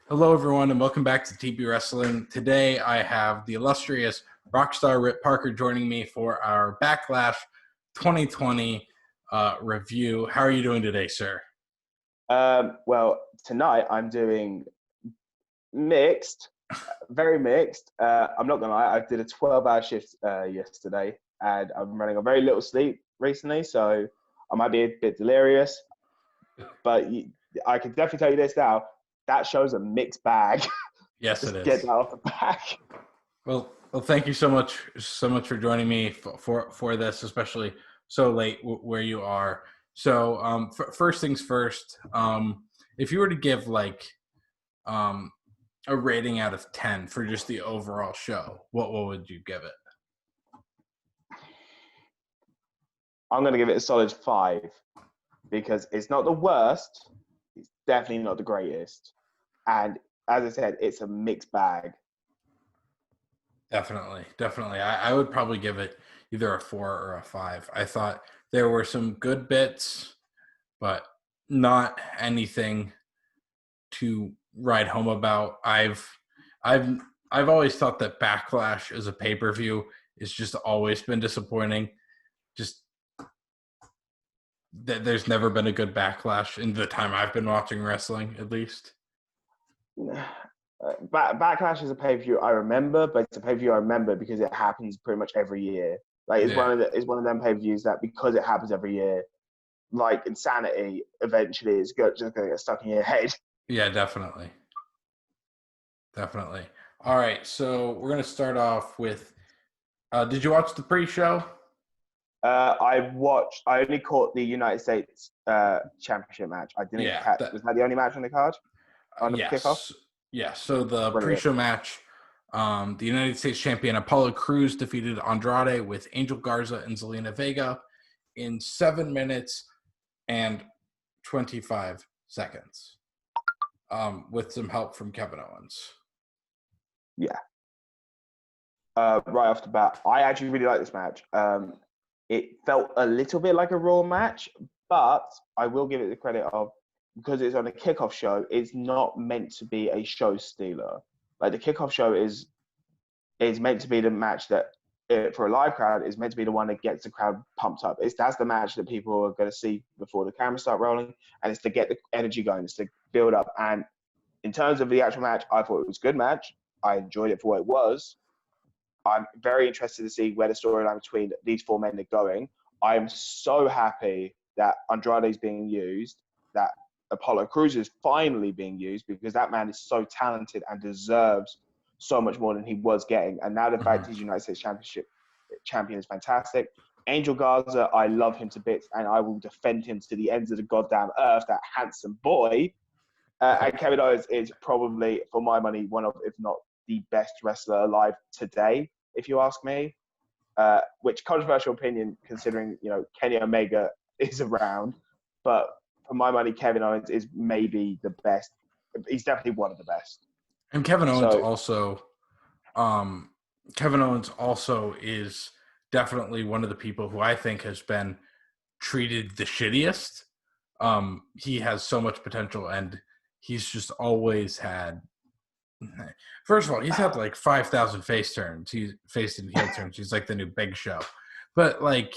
Hello, everyone, and welcome back to TP Wrestling. Today, I have the illustrious Rockstar Rip Parker joining me for our Backlash 2020 review. How are you doing today, sir? Well, tonight I'm doing mixed, very mixed. I'm not gonna lie, I did a 12-hour shift yesterday, and I'm running on very little sleep recently, so I might be a bit delirious. But I can definitely tell you this now: that show's a mixed bag. Yes, it Just get is. that off the back. Well, thank you so much for joining me for this, especially so late where you are. So, first things first. If you were to give um, a rating out of 10 for just the overall show, what would you give it? I'm gonna give it a solid 5 because it's not the worst. It's definitely not the greatest, and as I said, it's a mixed bag. Definitely. I would probably give it either a 4 or a 5. I thought there were some good bits, but not anything to write home about. I've always thought that Backlash as a pay-per-view is just always been disappointing. Just that there's never been a good Backlash in the time I've been watching wrestling, at least. Backlash is a pay-per-view I remember, but it's a pay-per-view I remember because it happens pretty much every year. Like Yeah. it's one of them pay-per-views that because it happens every year, like Insanity, eventually it's just gonna get stuck in your head. Yeah, definitely. All right, so we're gonna start off with. Did you watch the pre-show? I only caught the United States Championship match. I didn't Yeah. catch. Was that the only match on the card on the kickoff? Yes. Yes. So the Brilliant. pre-show match, the United States champion Apollo Crews defeated Andrade with Angel Garza and Zelina Vega in 7 minutes and 25 seconds, with some help from Kevin Owens. Yeah. Right off the bat, I actually really like this match. It felt a little bit like a Raw match, but I will give it the credit of because it's on a kickoff show, it's not meant to be a show stealer. Like the kickoff show is meant to be the match that for a live crowd is meant to be the one that gets the crowd pumped up. That's the match that people are going to see before the cameras start rolling, and it's to get the energy going, it's to build up. And in terms of the actual match, I thought it was a good match. I enjoyed it for what it was. I'm very interested to see where the storyline between these four men are going. I'm so happy that Andrade is being used, that Apollo Crews is finally being used because that man is so talented and deserves so much more than he was getting. And now the fact he's United States Championship champion is fantastic. Angel Garza, I love him to bits and I will defend him to the ends of the goddamn earth, that handsome boy. And Kevin Owens is probably, for my money, one of, if not the best wrestler alive today, if you ask me. Which controversial opinion, considering Kenny Omega is around, but for my money, Kevin Owens is maybe the best. He's definitely one of the best. And Kevin Owens also is definitely one of the people who I think has been treated the shittiest. He has so much potential, and he's just always had. First of all, he's had like 5,000 face turns. He's faced in heel turns. He's like the new Big Show, but like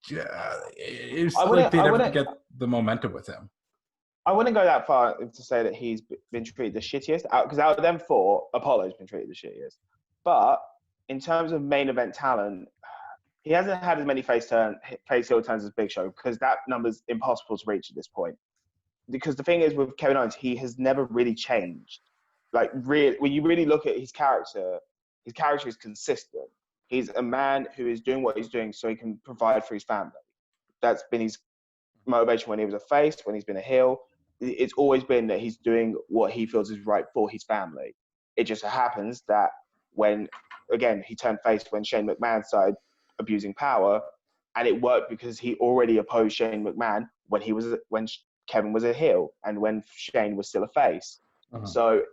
it's like they never get the momentum with him. I wouldn't go that far to say that he's been treated the shittiest, because out of them four, Apollo's been treated the shittiest. But in terms of main event talent, he hasn't had as many face heel turns as Big Show because that number's impossible to reach at this point. Because the thing is with Kevin Owens, he has never really changed. Like, really, when you really look at his character is consistent. He's a man who is doing what he's doing so he can provide for his family. That's been his motivation when he was a face, when he's been a heel. It's always been that he's doing what he feels is right for his family. It just happens that when, again, he turned face when Shane McMahon started abusing power, and it worked because he already opposed Shane McMahon when Kevin was a heel and when Shane was still a face. So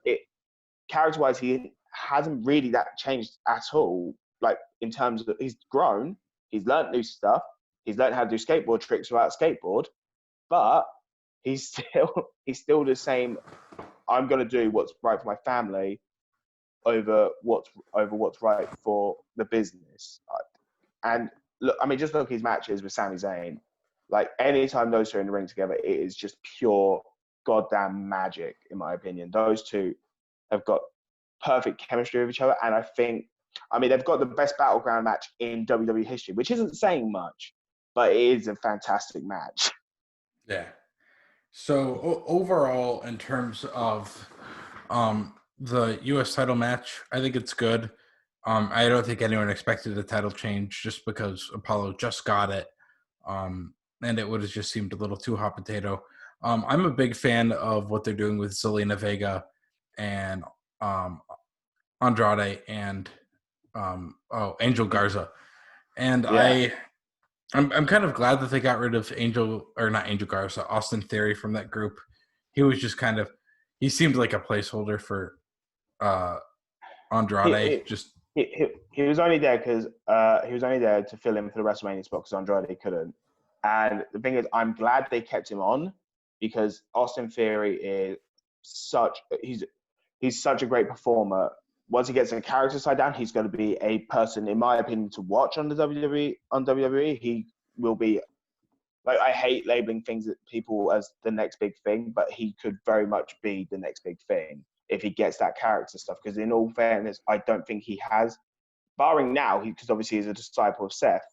character-wise, he hasn't really that changed at all. Like, in terms of, he's grown, he's learned new stuff, he's learned how to do skateboard tricks without a skateboard, but he's still the same I'm going to do what's right for my family over what's right for the business. And look, I mean, just look at his matches with Sami Zayn. Like, anytime those two are in the ring together, it is just pure goddamn magic, in my opinion. Those two have got perfect chemistry with each other. And I think, I mean, they've got the best battleground match in WWE history, which isn't saying much, but it is a fantastic match. Yeah. So overall, in terms of the U.S. title match, I think it's good. I don't think anyone expected a title change just because Apollo just got it, and it would have just seemed a little too hot potato. I'm a big fan of what they're doing with Zelina Vega and Andrade and Angel Garza, and Yeah. I'm kind of glad that they got rid of Angel Garza, Austin Theory from that group. He was just he seemed like a placeholder for Andrade. He was only there because he was only there to fill in for the WrestleMania spot because Andrade couldn't. And the thing is, I'm glad they kept him on because Austin Theory is he's such a great performer. Once he gets the character side down, he's going to be a person, in my opinion, to watch on the WWE. He will be, like, I hate labeling things that people as the next big thing, but he could very much be the next big thing if he gets that character stuff. Because in all fairness, I don't think he has, barring now, because obviously he's a disciple of Seth.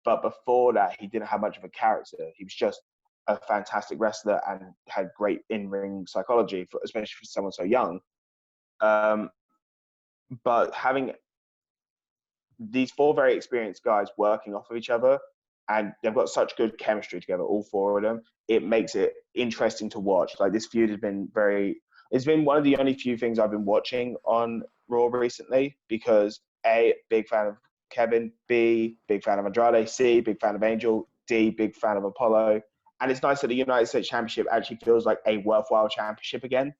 But before that, he didn't have much of a character. He was just a fantastic wrestler and had great in-ring psychology, especially for someone so young. But having these four very experienced guys working off of each other, and they've got such good chemistry together, all four of them, it makes it interesting to watch. Like, this feud has been it's been one of the only few things I've been watching on Raw recently because A, big fan of Kevin, B, big fan of Andrade, C, big fan of Angel, D, big fan of Apollo. And it's nice that the United States Championship actually feels like a worthwhile championship again.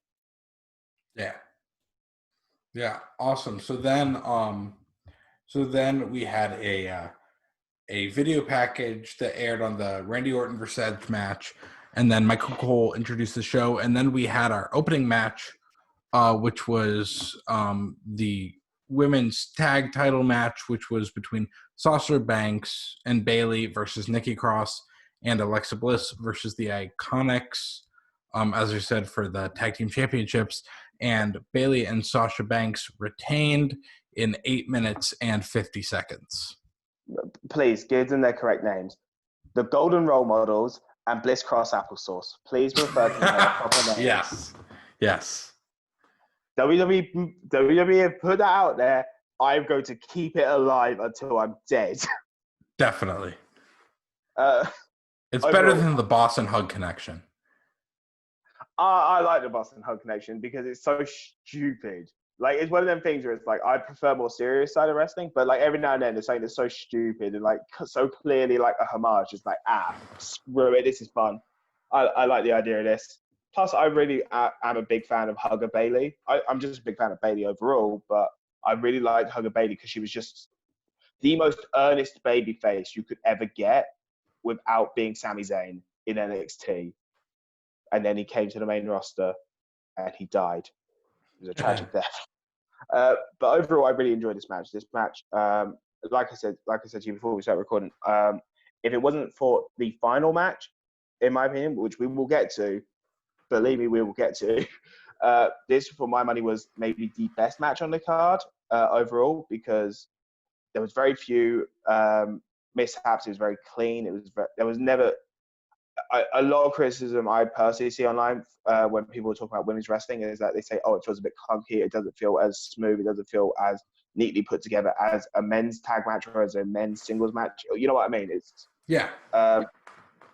Yeah. Yeah, awesome. So then we had a video package that aired on the Randy Orton versus Edge match, and then Michael Cole introduced the show, and then we had our opening match, which was the women's tag title match, which was between Sasha Banks and Bayley versus Nikki Cross and Alexa Bliss versus the Iconics, as I said, for the tag team championships. And Bayley and Sasha Banks retained in 8 minutes and 50 seconds. Please give them their correct names. The Golden Role Models and Bliss Cross Applesauce. Please refer to them as proper names. Yes. Yes. WWE have put that out there. I'm going to keep it alive until I'm dead. Definitely. It's overall, better than the Boston Hug Connection. I like the Boston Hug Connection because it's so stupid. Like, it's one of them things where it's like, I prefer more serious side of wrestling, but like every now and then there's something that's so stupid and like so clearly like a homage. It's like, screw it, this is fun. I like the idea of this. Plus, I really am a big fan of Hugger Bayley. I'm just a big fan of Bayley overall, but I really liked Hugger Bayley because she was just the most earnest baby face you could ever get without being Sami Zayn in NXT. And then he came to the main roster and he died. It was a tragic death. But overall, I really enjoyed this match. This match, like I said to you before we start recording, if it wasn't for the final match, in my opinion, which we will get to, believe me, we will get to, this, for my money, was maybe the best match on the card overall because there was very few mishaps. It was very clean. There was never a lot of criticism I personally see online when people talk about women's wrestling is that they say, oh, it feels a bit clunky. It doesn't feel as smooth. It doesn't feel as neatly put together as a men's tag match or as a men's singles match. You know what I mean? It's Yeah.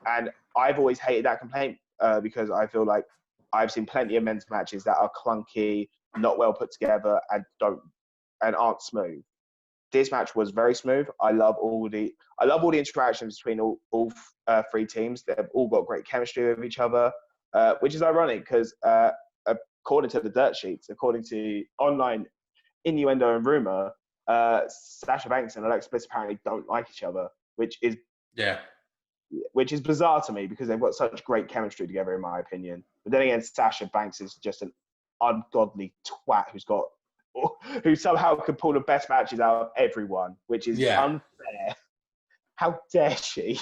And I've always hated that complaint because I feel like I've seen plenty of men's matches that are clunky, not well put together, and aren't smooth. This match was very smooth. I love all the interactions between all three teams. They've all got great chemistry with each other, which is ironic because according to the dirt sheets, according to online innuendo and rumor, Sasha Banks and Alexa Bliss apparently don't like each other, which is bizarre to me because they've got such great chemistry together, in my opinion. But then again, Sasha Banks is just an ungodly twat who somehow can pull the best matches out of everyone, which is unfair. How dare she?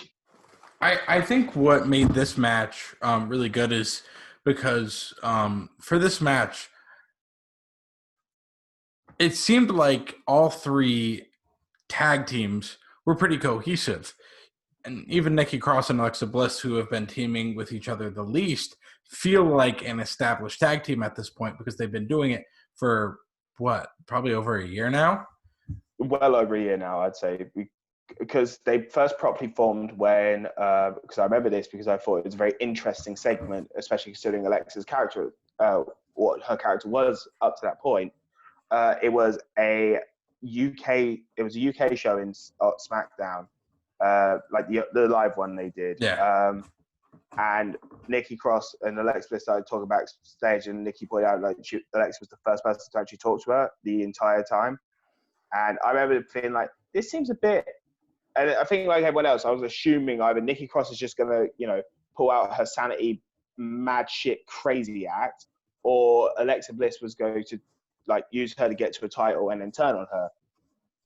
I think what made this match really good is because for this match, it seemed like all three tag teams were pretty cohesive. And even Nikki Cross and Alexa Bliss, who have been teaming with each other the least, feel like an established tag team at this point because they've been doing it for probably over a year now? Well over a year now, I'd say. Because they first properly formed when, because I remember this because I thought it was a very interesting segment, especially considering Alexa's character, what her character was up to that point. It was a UK show in SmackDown, like the live one they did. Yeah. And Nikki Cross and Alexa Bliss started talking backstage, and Nikki pointed out like Alexa was the first person to actually talk to her the entire time. And I remember feeling like, this seems a bit. And I think, like everyone else, I was assuming either Nikki Cross is just going to, pull out her sanity, mad shit, crazy act, or Alexa Bliss was going to, use her to get to a title and then turn on her.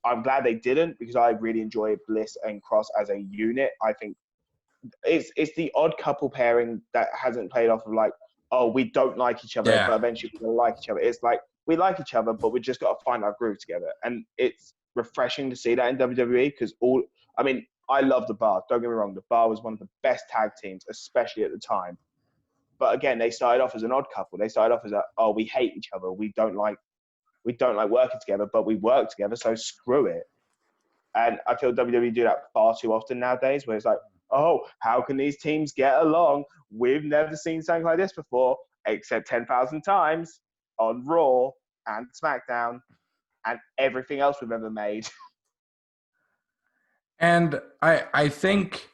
I'm glad they didn't, because I really enjoy Bliss and Cross as a unit. I think it's the odd couple pairing that hasn't played off of we don't like each other, but eventually we're going to like each other. It's like, we like each other, but we just got to find our groove together. And it's refreshing to see that in WWE because I love the Bar. Don't get me wrong. The Bar was one of the best tag teams, especially at the time. But again, they started off as an odd couple. They started off as we hate each other. We don't like working together, but we work together, so screw it. And I feel WWE do that far too often nowadays, where it's like, oh, how can these teams get along? We've never seen something like this before, except 10,000 times on Raw and SmackDown and everything else we've ever made. And I think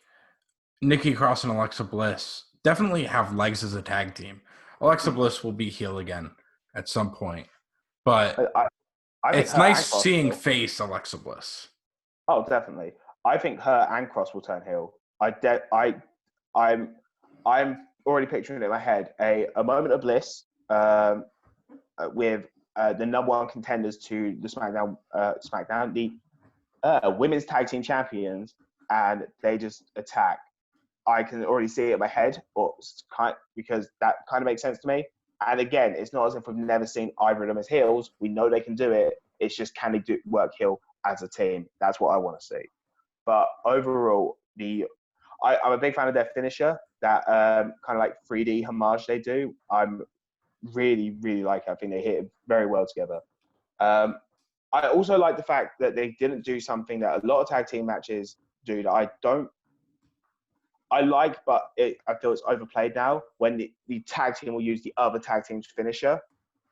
Nikki Cross and Alexa Bliss definitely have legs as a tag team. Alexa Bliss will be heel again at some point, but it's nice seeing face Alexa Bliss. Oh, definitely. I think her and Cross will turn heel. I'm already picturing it in my head a moment of bliss with the number one contenders to the SmackDown, the women's tag team champions, and they just attack. I can already see it in my head, because that kind of makes sense to me. And again, it's not as if we've never seen either of them as heels. We know they can do it. It's just, can they work heel as a team? That's what I want to see. But overall, I'm a big fan of their finisher, that kind of like 3D homage they do. I'm really, really like it. I think they hit it very well together. I also like the fact that they didn't do something that a lot of tag team matches do that I like, but I feel it's overplayed now, when the tag team will use the other tag team's finisher.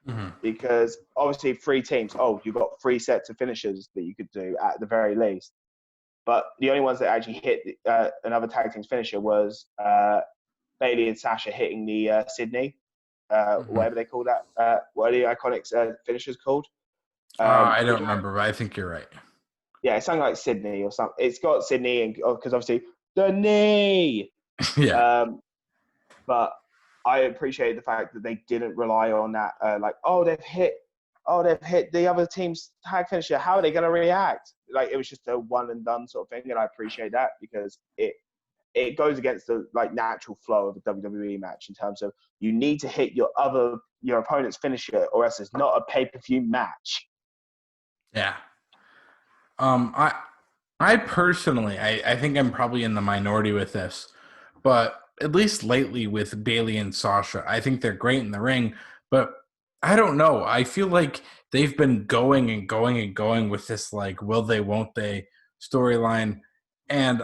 Mm-hmm. Because obviously 3 teams, you've got 3 sets of finishers that you could do at the very least. But the only ones that actually hit another tag team's finisher was Bayley and Sasha hitting the Sydney, whatever they call that. What are the Iconics finishers called? I don't remember, but I think you're right. Yeah, it's something like Sydney or something. It's got Sydney, and because obviously the knee. Yeah. But I appreciate the fact that they didn't rely on that. They've hit the other team's tag finisher. How are they going to react? It was just a one and done sort of thing, and I appreciate that, because it goes against the natural flow of a WWE match in terms of, you need to hit your opponent's finisher, or else it's not a pay-per-view match. Yeah. I personally, I think I'm probably in the minority with this, but at least lately with Bayley and Sasha, I think they're great in the ring, but I don't know. I feel like they've been going and going and going with this, will they, won't they storyline. And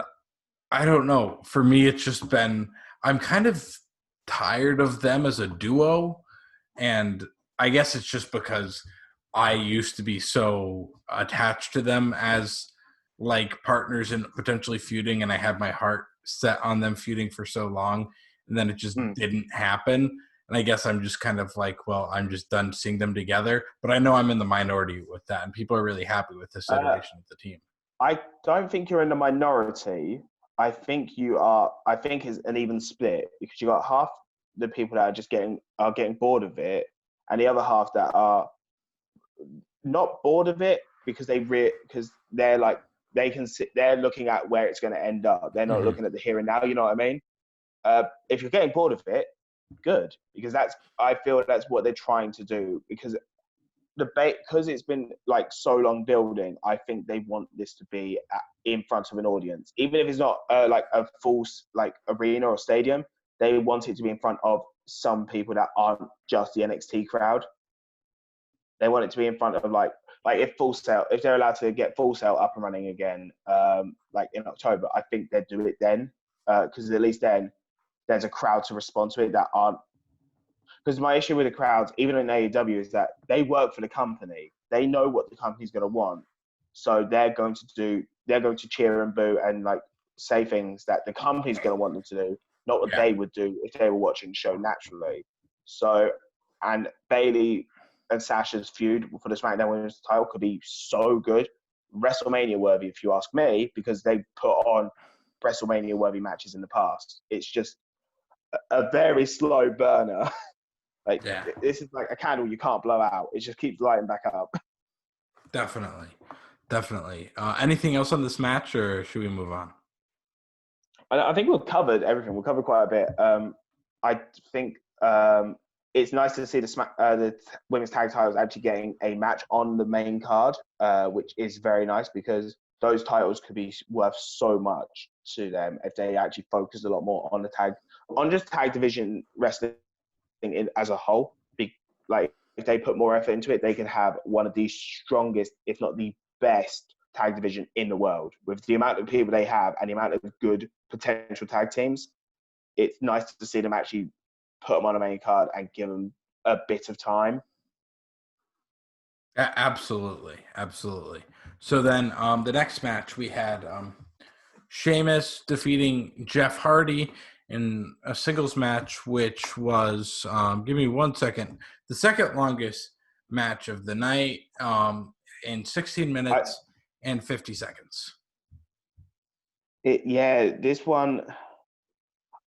I don't know. For me, it's just been, I'm kind of tired of them as a duo. And I guess it's just because I used to be so attached to them as partners and potentially feuding, and I had my heart set on them feuding for so long, and then it just didn't happen. And I guess I'm just kind of I'm just done seeing them together. But I know I'm in the minority with that, and people are really happy with this iteration of the team. I don't think you're in the minority. I think you are. I think it's an even split, because you got half the people that are just getting bored of it, and the other half that are not bored of it because they're like they're looking at where it's going to end up. They're not looking at the here and now. You know what I mean? If you're getting bored of it, good, because I feel that's what they're trying to do, because because it's been like so long building. I think they want this to be in front of an audience, even if it's not like a full like arena or stadium. They want it to be in front of some people that aren't just the NXT crowd. They want it to be in front of like if Full Sail, if they're allowed to get Full Sail up and running again, like in October, I think they'd do it then, because at least then there's a crowd to respond to it that aren't. Because my issue with the crowds, even in AEW, is that they work for the company. They know what the company's going to want, so they're going to cheer and boo and like say things that the company's going to want them to do, not what they would do if they were watching the show naturally. So, and Bayley and Sasha's feud for the SmackDown Women's title could be so good, WrestleMania worthy, if you ask me, because they put on WrestleMania worthy matches in the past. It's just a very slow burner. Like, this is like a candle you can't blow out. It just keeps lighting back up. Definitely. Anything else on this match, or should we move on? I think we've covered everything. We've covered quite a bit. I think it's nice to see the women's tag titles actually getting a match on the main card, which is very nice, because those titles could be worth so much to them if they actually focused a lot more on just tag division wrestling as a whole. Like, if they put more effort into it, they can have one of the strongest, if not the best, tag division in the world. With the amount of people they have and the amount of good potential tag teams, it's nice to see them actually put them on a main card and give them a bit of time. Absolutely. So then the next match we had Sheamus defeating Jeff Hardy in a singles match, which was, give me 1 second, the second longest match of the night, in 16 minutes and 50 seconds. This one,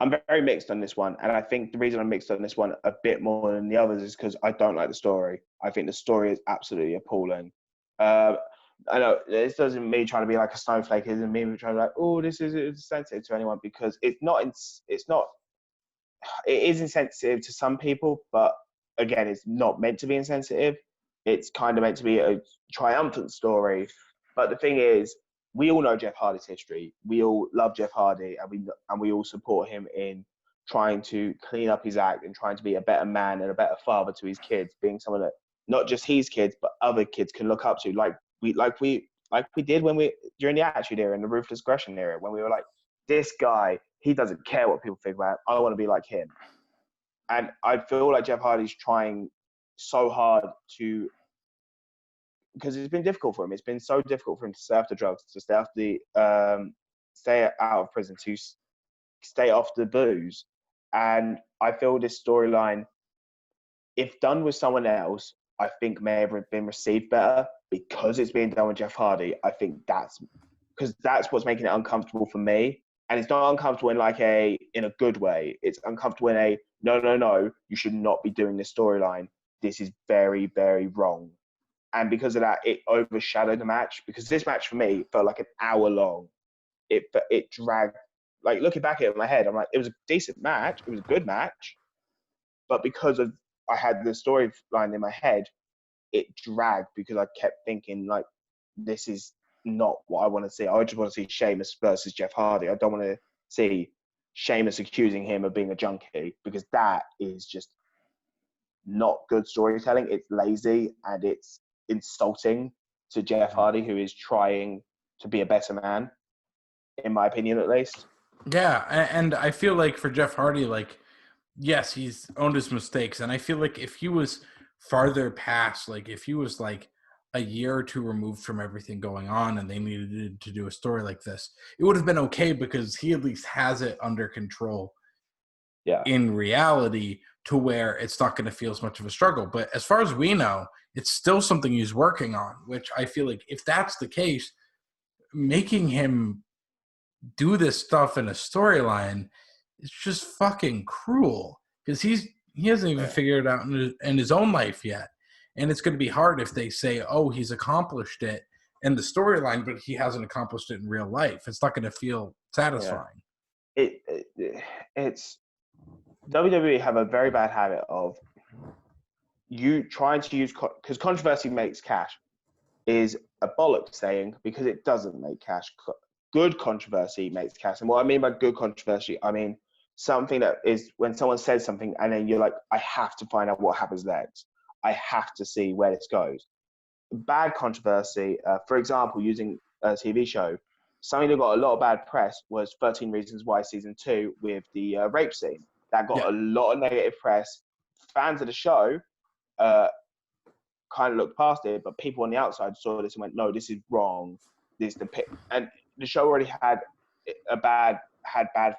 I'm very mixed on this one. And I think the reason I'm mixed on this one a bit more than the others is because I don't like the story. I think the story is absolutely appalling. I know this doesn't mean trying to be like a snowflake. It doesn't mean trying to be like, oh, this is insensitive to anyone, because it's not. It is insensitive to some people, but again, it's not meant to be insensitive. It's kind of meant to be a triumphant story. But the thing is, we all know Jeff Hardy's history. We all love Jeff Hardy, and we all support him in trying to clean up his act and trying to be a better man and a better father to his kids, being someone that not just his kids but other kids can look up to, like we did during the Attitude Era and the Ruthless Aggression Era, when we were like, this guy, he doesn't care what people think about him. I want to be like him. And I feel like Jeff Hardy's trying so hard because it's been difficult for him. It's been so difficult for him to stay off the drugs, to stay off stay out of prison, to stay off the booze. And I feel this storyline, if done with someone else, I think may have been received better. Because it's being done with Jeff Hardy, I think that's what's making it uncomfortable for me. And it's not uncomfortable in a good way. It's uncomfortable in a no, you should not be doing this storyline. This is very, very wrong. And because of that, it overshadowed the match. Because this match for me felt like an hour long. It dragged. Like, looking back at it in my head, I'm like, it was a decent match. It was a good match. But because I had the storyline in my head, it dragged, because I kept thinking, like, this is not what I want to see. I just want to see Sheamus versus Jeff Hardy. I don't want to see Sheamus accusing him of being a junkie, because that is just not good storytelling. It's lazy and it's insulting to Jeff Hardy, who is trying to be a better man, in my opinion, at least. Yeah, and I feel like for Jeff Hardy, like, yes, he's owned his mistakes, and I feel like if he was farther past, like if he was like a year or two removed from everything going on and they needed to do a story like this, it would have been okay, because he at least has it under control in reality, to where it's not going to feel as much of a struggle. But as far as we know, it's still something he's working on, which I feel like if that's the case, making him do this stuff in a storyline is just fucking cruel, because he's He hasn't even figured it out in his own life yet. And it's going to be hard if they say, oh, he's accomplished it in the storyline, but he hasn't accomplished it in real life. It's not going to feel satisfying. It's WWE have a very bad habit of you trying to use, because controversy makes cash, is a bollock saying, because it doesn't make cash. Good controversy makes cash. And what I mean by good controversy, I mean something that is when someone says something and then you're like, I have to find out what happens next. I have to see where this goes. Bad controversy, for example, using a TV show, something that got a lot of bad press was 13 Reasons Why Season 2 with the rape scene. That got a lot of negative press. Fans of the show kind of looked past it, but people on the outside saw this and went, no, this is wrong. And the show already had bad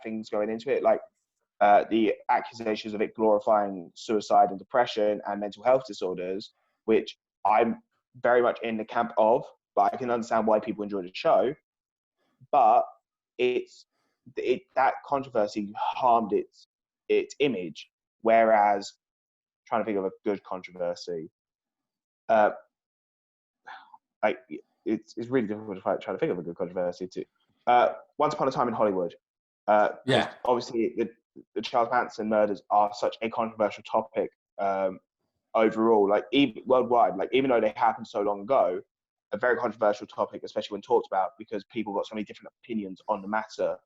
things going into it, like the accusations of it glorifying suicide and depression and mental health disorders, which I'm very much in the camp of, but I can understand why people enjoy the show. But that controversy harmed its image, whereas trying to think of a good controversy, it's really difficult to try to think of a good controversy too. Once Upon a Time in Hollywood. Obviously, the Charles Manson murders are such a controversial topic overall, like even worldwide. Like even though they happened so long ago, a very controversial topic, especially when talked about, because people got so many different opinions on the matter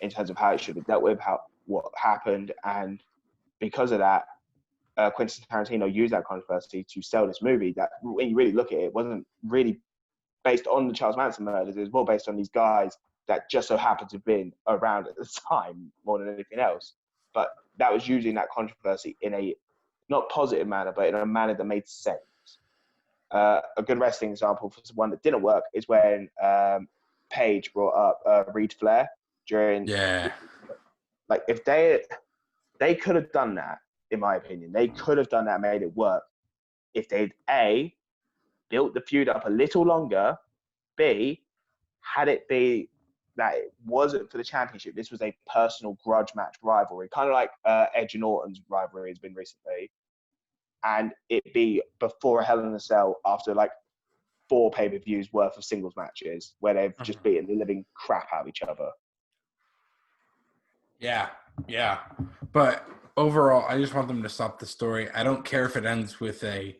in terms of how it should be dealt with, what happened, and because of that, Quentin Tarantino used that controversy to sell this movie that, when you really look at it, wasn't really based on the Charles Manson murders. It was more based on these guys that just so happened to have been around at the time more than anything else. But that was using that controversy in a not positive manner, but in a manner that made sense. A good wrestling example for one that didn't work is when Paige brought up Reed Flair during. Like if they could have done that, in my opinion, they could have done that and made it work if they'd A, built the feud up a little longer, B, had it be that it wasn't for the championship. This was a personal grudge match rivalry, kind of like Edge and Orton's rivalry has been recently. And it be before a Hell in a Cell after like 4 pay-per-views worth of singles matches where they've just beaten the living crap out of each other. Yeah. But overall, I just want them to stop the story. I don't care if it ends with a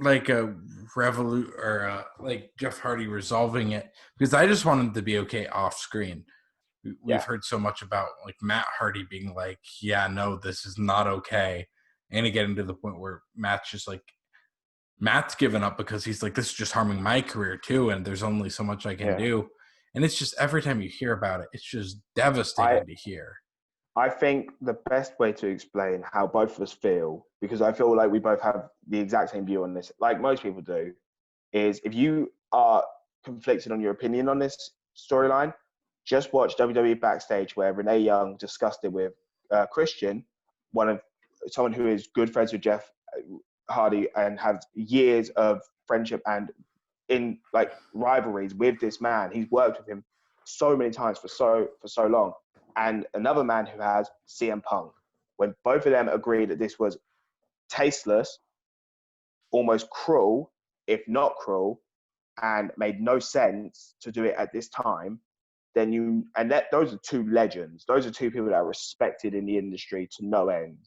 revolut or like Jeff Hardy resolving it, because I just want him to be okay off screen. We've heard so much about like Matt Hardy being like, yeah, no, this is not okay. And getting to the point where Matt's given up because he's like, this is just harming my career too. And there's only so much I can do. And it's just every time you hear about it, it's just devastating to hear. I think the best way to explain how both of us feel, because I feel like we both have the exact same view on this, like most people do, is if you are conflicted on your opinion on this storyline, just watch WWE Backstage where Renee Young discussed it with Christian, someone who is good friends with Jeff Hardy and has years of friendship and in like rivalries with this man. He's worked with him so many times for so long. And another man who has CM Punk, when both of them agreed that this was tasteless, almost cruel, if not cruel, and made no sense to do it at this time, then those are 2 legends. Those are 2 people that are respected in the industry to no end.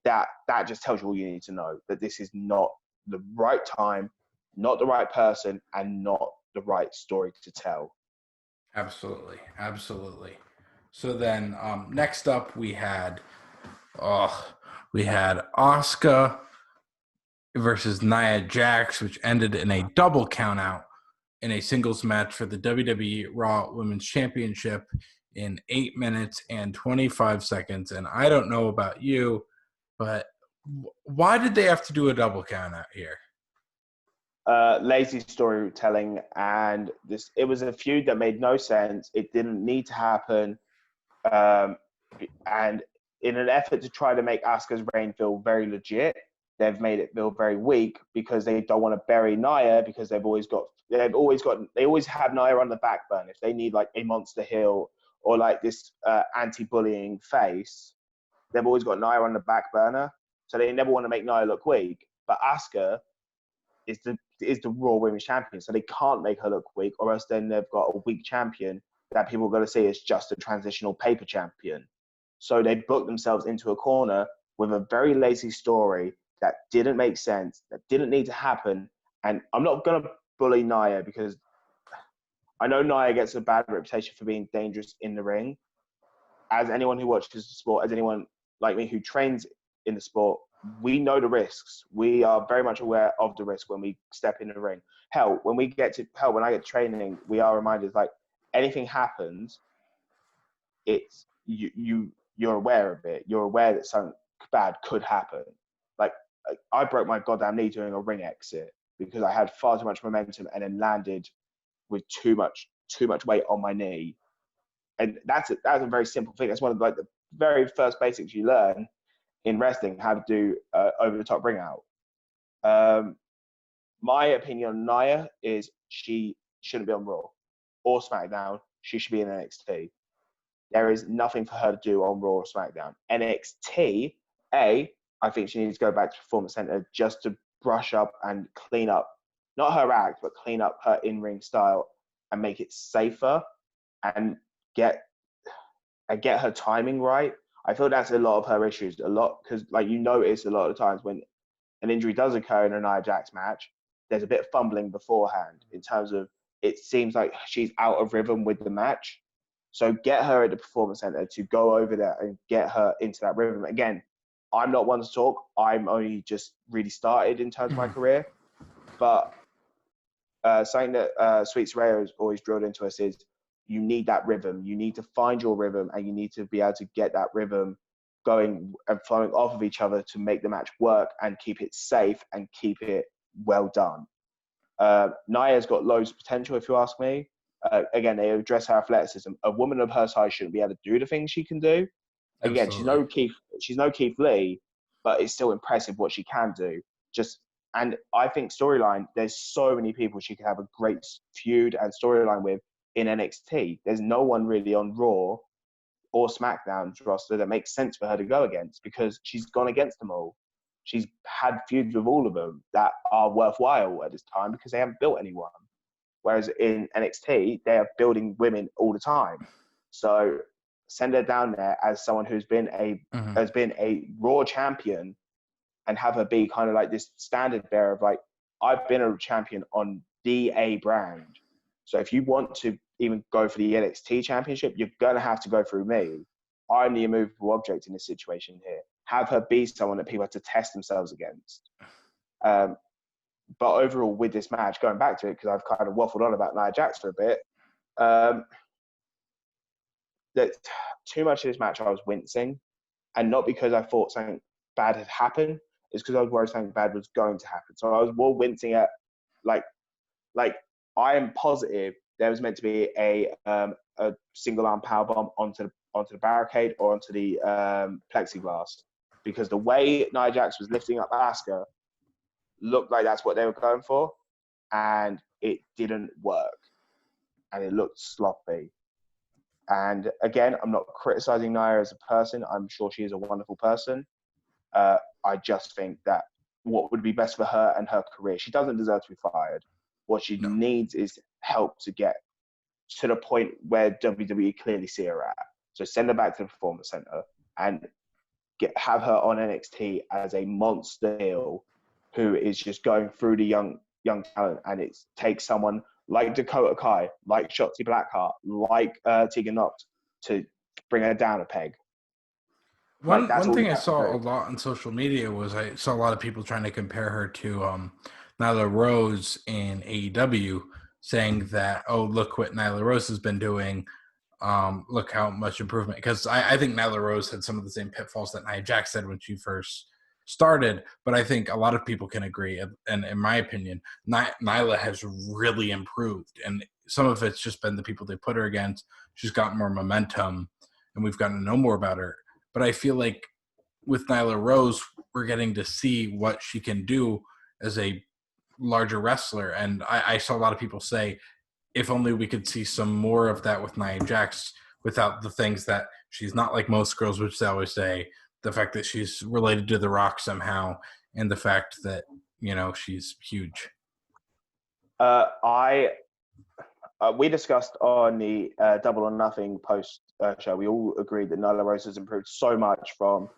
That just tells you all you need to know, that this is not the right time, not the right person, and not the right story to tell. Absolutely. So then next up we had Asuka versus Nia Jax, which ended in a double countout in a singles match for the WWE Raw Women's Championship in 8 minutes and 25 seconds. And I don't know about you, but why did they have to do a double countout here? Lazy storytelling, and it was a feud that made no sense. It didn't need to happen. And in an effort to try to make Asuka's reign feel very legit, they've made it feel very weak because they don't want to bury Nia, because they always have Nia on the back burner. If they need like a monster heel or like this anti-bullying face, they've always got Nia on the back burner, so they never want to make Nia look weak. But Asuka is the Raw Women's Champion, so they can't make her look weak, or else then they've got a weak champion that people are going to see as just a transitional paper champion. So they booked themselves into a corner with a very lazy story that didn't make sense, that didn't need to happen. And I'm not going to bully Nia because I know Nia gets a bad reputation for being dangerous in the ring. As anyone who watches the sport, as anyone like me who trains in the sport, we know the risks. We are very much aware of the risk when we step in the ring. Hell, when I get training, we are reminded, like, anything happens, it's you're aware of it. You're aware that something bad could happen. Like, I broke my goddamn knee doing a ring exit because I had far too much momentum and then landed with too much weight on my knee. And that's a very simple thing. That's one of the very first basics you learn in wrestling, how to do over the top ring out. My opinion on Nia is she shouldn't be on Raw or SmackDown. She should be in NXT. There is nothing for her to do on Raw or SmackDown. NXT, I think she needs to go back to Performance Center just to brush up and clean up, not her act, but clean up her in-ring style and make it safer and get her timing right. I feel that's a lot of her issues. A lot, because like you notice a lot of times when an injury does occur in a Nia Jax match, there's a bit of fumbling beforehand in terms of it seems like she's out of rhythm with the match. So get her at the Performance Center to go over there and get her into that rhythm. Again, I'm not one to talk. I'm only just really started in terms of my career. But something that Sweet Soraya has always drilled into us is you need that rhythm. You need to find your rhythm, and you need to be able to get that rhythm going and flowing off of each other to make the match work and keep it safe and keep it well done. Nia's got loads of potential, if you ask me. Again, they address her athleticism. A woman of her size shouldn't be able to do the things she can do. Again, she's no Keith Lee, but it's still impressive what she can do. And I think storyline, there's so many people she could have a great feud and storyline with in NXT. There's no one really on Raw or SmackDown's roster that makes sense for her to go against because she's gone against them all. She's had feuds with all of them that are worthwhile at this time because they haven't built anyone. Whereas in NXT, they are building women all the time. So send her down there as someone who's been a Raw champion and have her be kind of like this standard bearer of like, I've been a champion on the A brand. So if you want to even go for the NXT championship, you're going to have to go through me. I'm the immovable object in this situation here. Have her be someone that people have to test themselves against. But overall, with this match, going back to it, because I've kind of waffled on about Nia Jax for a bit, that too much of this match I was wincing. And not because I thought something bad had happened, it's because I was worried something bad was going to happen. So I was more wincing at, like I am positive there was meant to be a single arm powerbomb onto the barricade or onto the plexiglass, because the way Nia Jax was lifting up Asuka looked like that's what they were going for, and it didn't work, and it looked sloppy. And again, I'm not criticizing Nia as a person. I'm sure she is a wonderful person. I just think that what would be best for her and her career, she doesn't deserve to be fired. What she needs is help to get to the point where WWE clearly see her at. So send her back to the Performance Center and have her on NXT as a monster heel who is just going through the young talent. And it takes someone like Dakota Kai, like Shotzi Blackheart, like Tegan Nox to bring her down a peg. One thing I saw a lot on social media was I saw a lot of people trying to compare her to Nyla Rose in AEW, saying that, oh, look what Nyla Rose has been doing. Look how much improvement. Because I think Nyla Rose had some of the same pitfalls that Nia Jax said when she first started. But I think a lot of people can agree. And in my opinion, Nyla has really improved. And some of it's just been the people they put her against. She's gotten more momentum, and we've gotten to know more about her. But I feel like with Nyla Rose, we're getting to see what she can do as a larger wrestler. And I saw a lot of people say, if only we could see some more of that with Nia Jax without the things that she's not like most girls, which they always say, the fact that she's related to The Rock somehow, and the fact that she's huge. We discussed on the Double or Nothing post show. We all agreed that Nyla Rose has improved so much from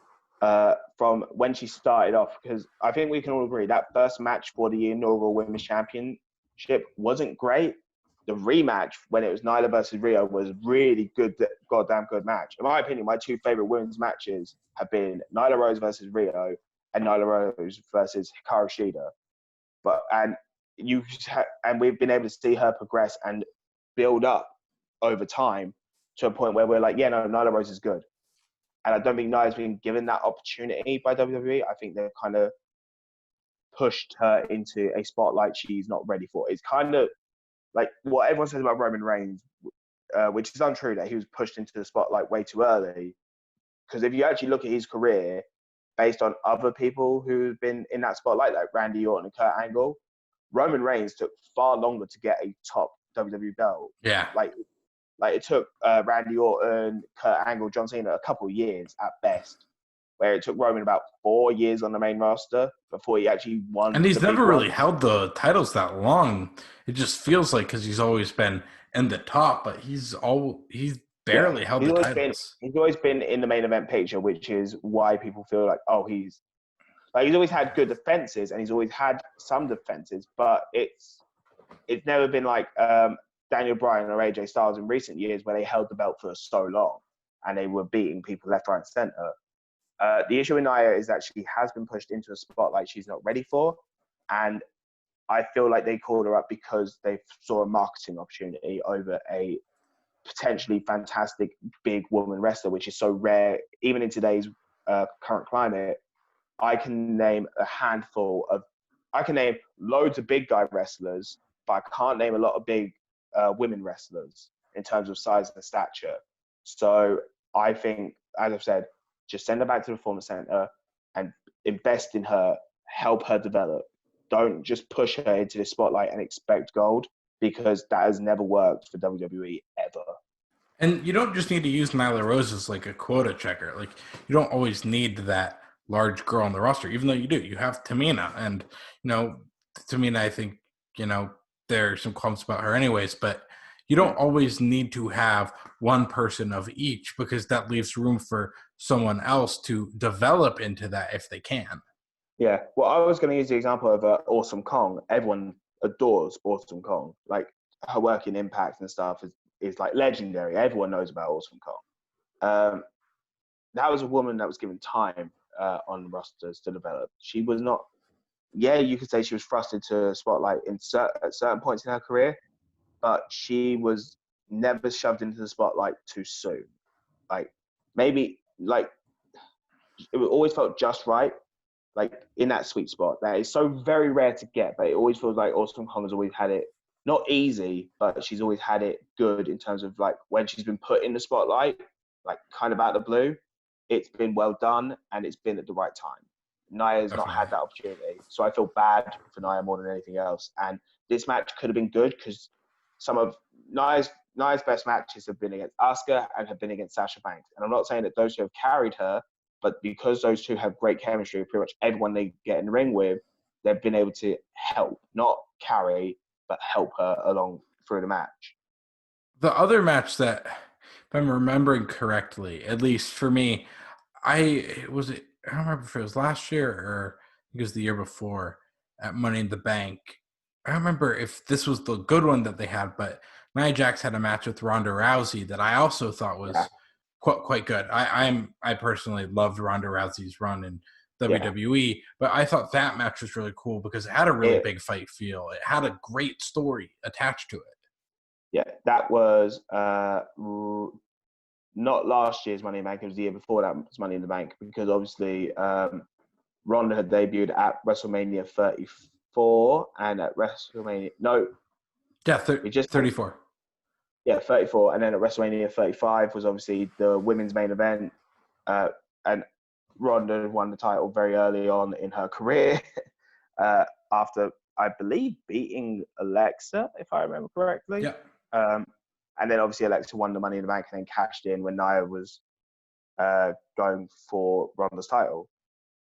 when she started off, because I think we can all agree that first match for the inaugural Women's Championship wasn't great. The rematch when it was Nyla versus Rio was really good, goddamn good match. In my opinion, my two favorite women's matches have been Nyla Rose versus Rio and Nyla Rose versus Hikaru Shida. And we've been able to see her progress and build up over time to a point where we're like, yeah, no, Nyla Rose is good. And I don't think Nyla's been given that opportunity by WWE. I think they've kind of pushed her into a spotlight she's not ready for. It's kind of like what everyone says about Roman Reigns, which is untrue, that he was pushed into the spotlight way too early. Because if you actually look at his career, based on other people who've been in that spotlight, like Randy Orton and Kurt Angle, Roman Reigns took far longer to get a top WWE belt. Yeah. Like it took Randy Orton, Kurt Angle, John Cena a couple of years at best, where it took Roman about 4 years on the main roster before he actually won. And he's never really held the titles that long. It just feels like, because he's always been in the top, but he's barely held the titles. He's always been in the main event picture, which is why people feel like, oh, he's always had good defenses, and he's always had some defenses, but it's never been like Daniel Bryan or AJ Styles in recent years, where they held the belt for so long and they were beating people left, right, and center. The issue with Nia is that she has been pushed into a spotlight she's not ready for, and I feel like they called her up because they saw a marketing opportunity over a potentially fantastic big woman wrestler, which is so rare even in today's current climate. I can name loads of big guy wrestlers, but I can't name a lot of big women wrestlers in terms of size and stature. So I think, as I've said, just send her back to the Performance Center and invest in her, help her develop. Don't just push her into the spotlight and expect gold, because that has never worked for WWE ever. And you don't just need to use Nyla Rose as like a quota checker. Like, you don't always need that large girl on the roster, even though you do. You have Tamina, and Tamina, I think there are some qualms about her anyways, but you don't always need to have one person of each, because that leaves room for someone else to develop into that if they can. Yeah, well, I was going to use the example of Awesome Kong. Everyone adores Awesome Kong. Like, her work in Impact and stuff is like legendary. Everyone knows about Awesome Kong. That was a woman that was given time on rosters to develop. She was not, you could say she was thrust into spotlight at certain points in her career, but she was never shoved into the spotlight too soon. Like, maybe, like, it always felt just right, like in that sweet spot. That is so very rare to get, but it always feels like Awesome Kong has always had it, not easy, but she's always had it good in terms of like when she's been put in the spotlight, like kind of out of the blue, it's been well done and it's been at the right time. Nia's not had that opportunity. So I feel bad for Nia more than anything else. And this match could have been good because some of Nia's best matches have been against Asuka and have been against Sasha Banks. And I'm not saying that those two have carried her, but because those two have great chemistry with pretty much everyone they get in the ring with, they've been able to help, not carry, but help her along through the match. The other match that, if I'm remembering correctly, at least for me, I don't remember if it was last year or I think it was the year before at Money in the Bank. I don't remember if this was the good one that they had, but Nia Jax had a match with Ronda Rousey that I also thought was quite good. I personally loved Ronda Rousey's run in WWE, but I thought that match was really cool because it had a really big fight feel. It had a great story attached to it. Yeah, that was not last year's Money in the Bank. It was the year before that was Money in the Bank, because obviously Ronda had debuted at WrestleMania 34 and at WrestleMania 34. Yeah, 34, and then at WrestleMania 35 was obviously the women's main event, and Ronda won the title very early on in her career after, I believe, beating Alexa, if I remember correctly. Yeah. And then obviously Alexa won the Money in the Bank and then cashed in when Nia was going for Ronda's title.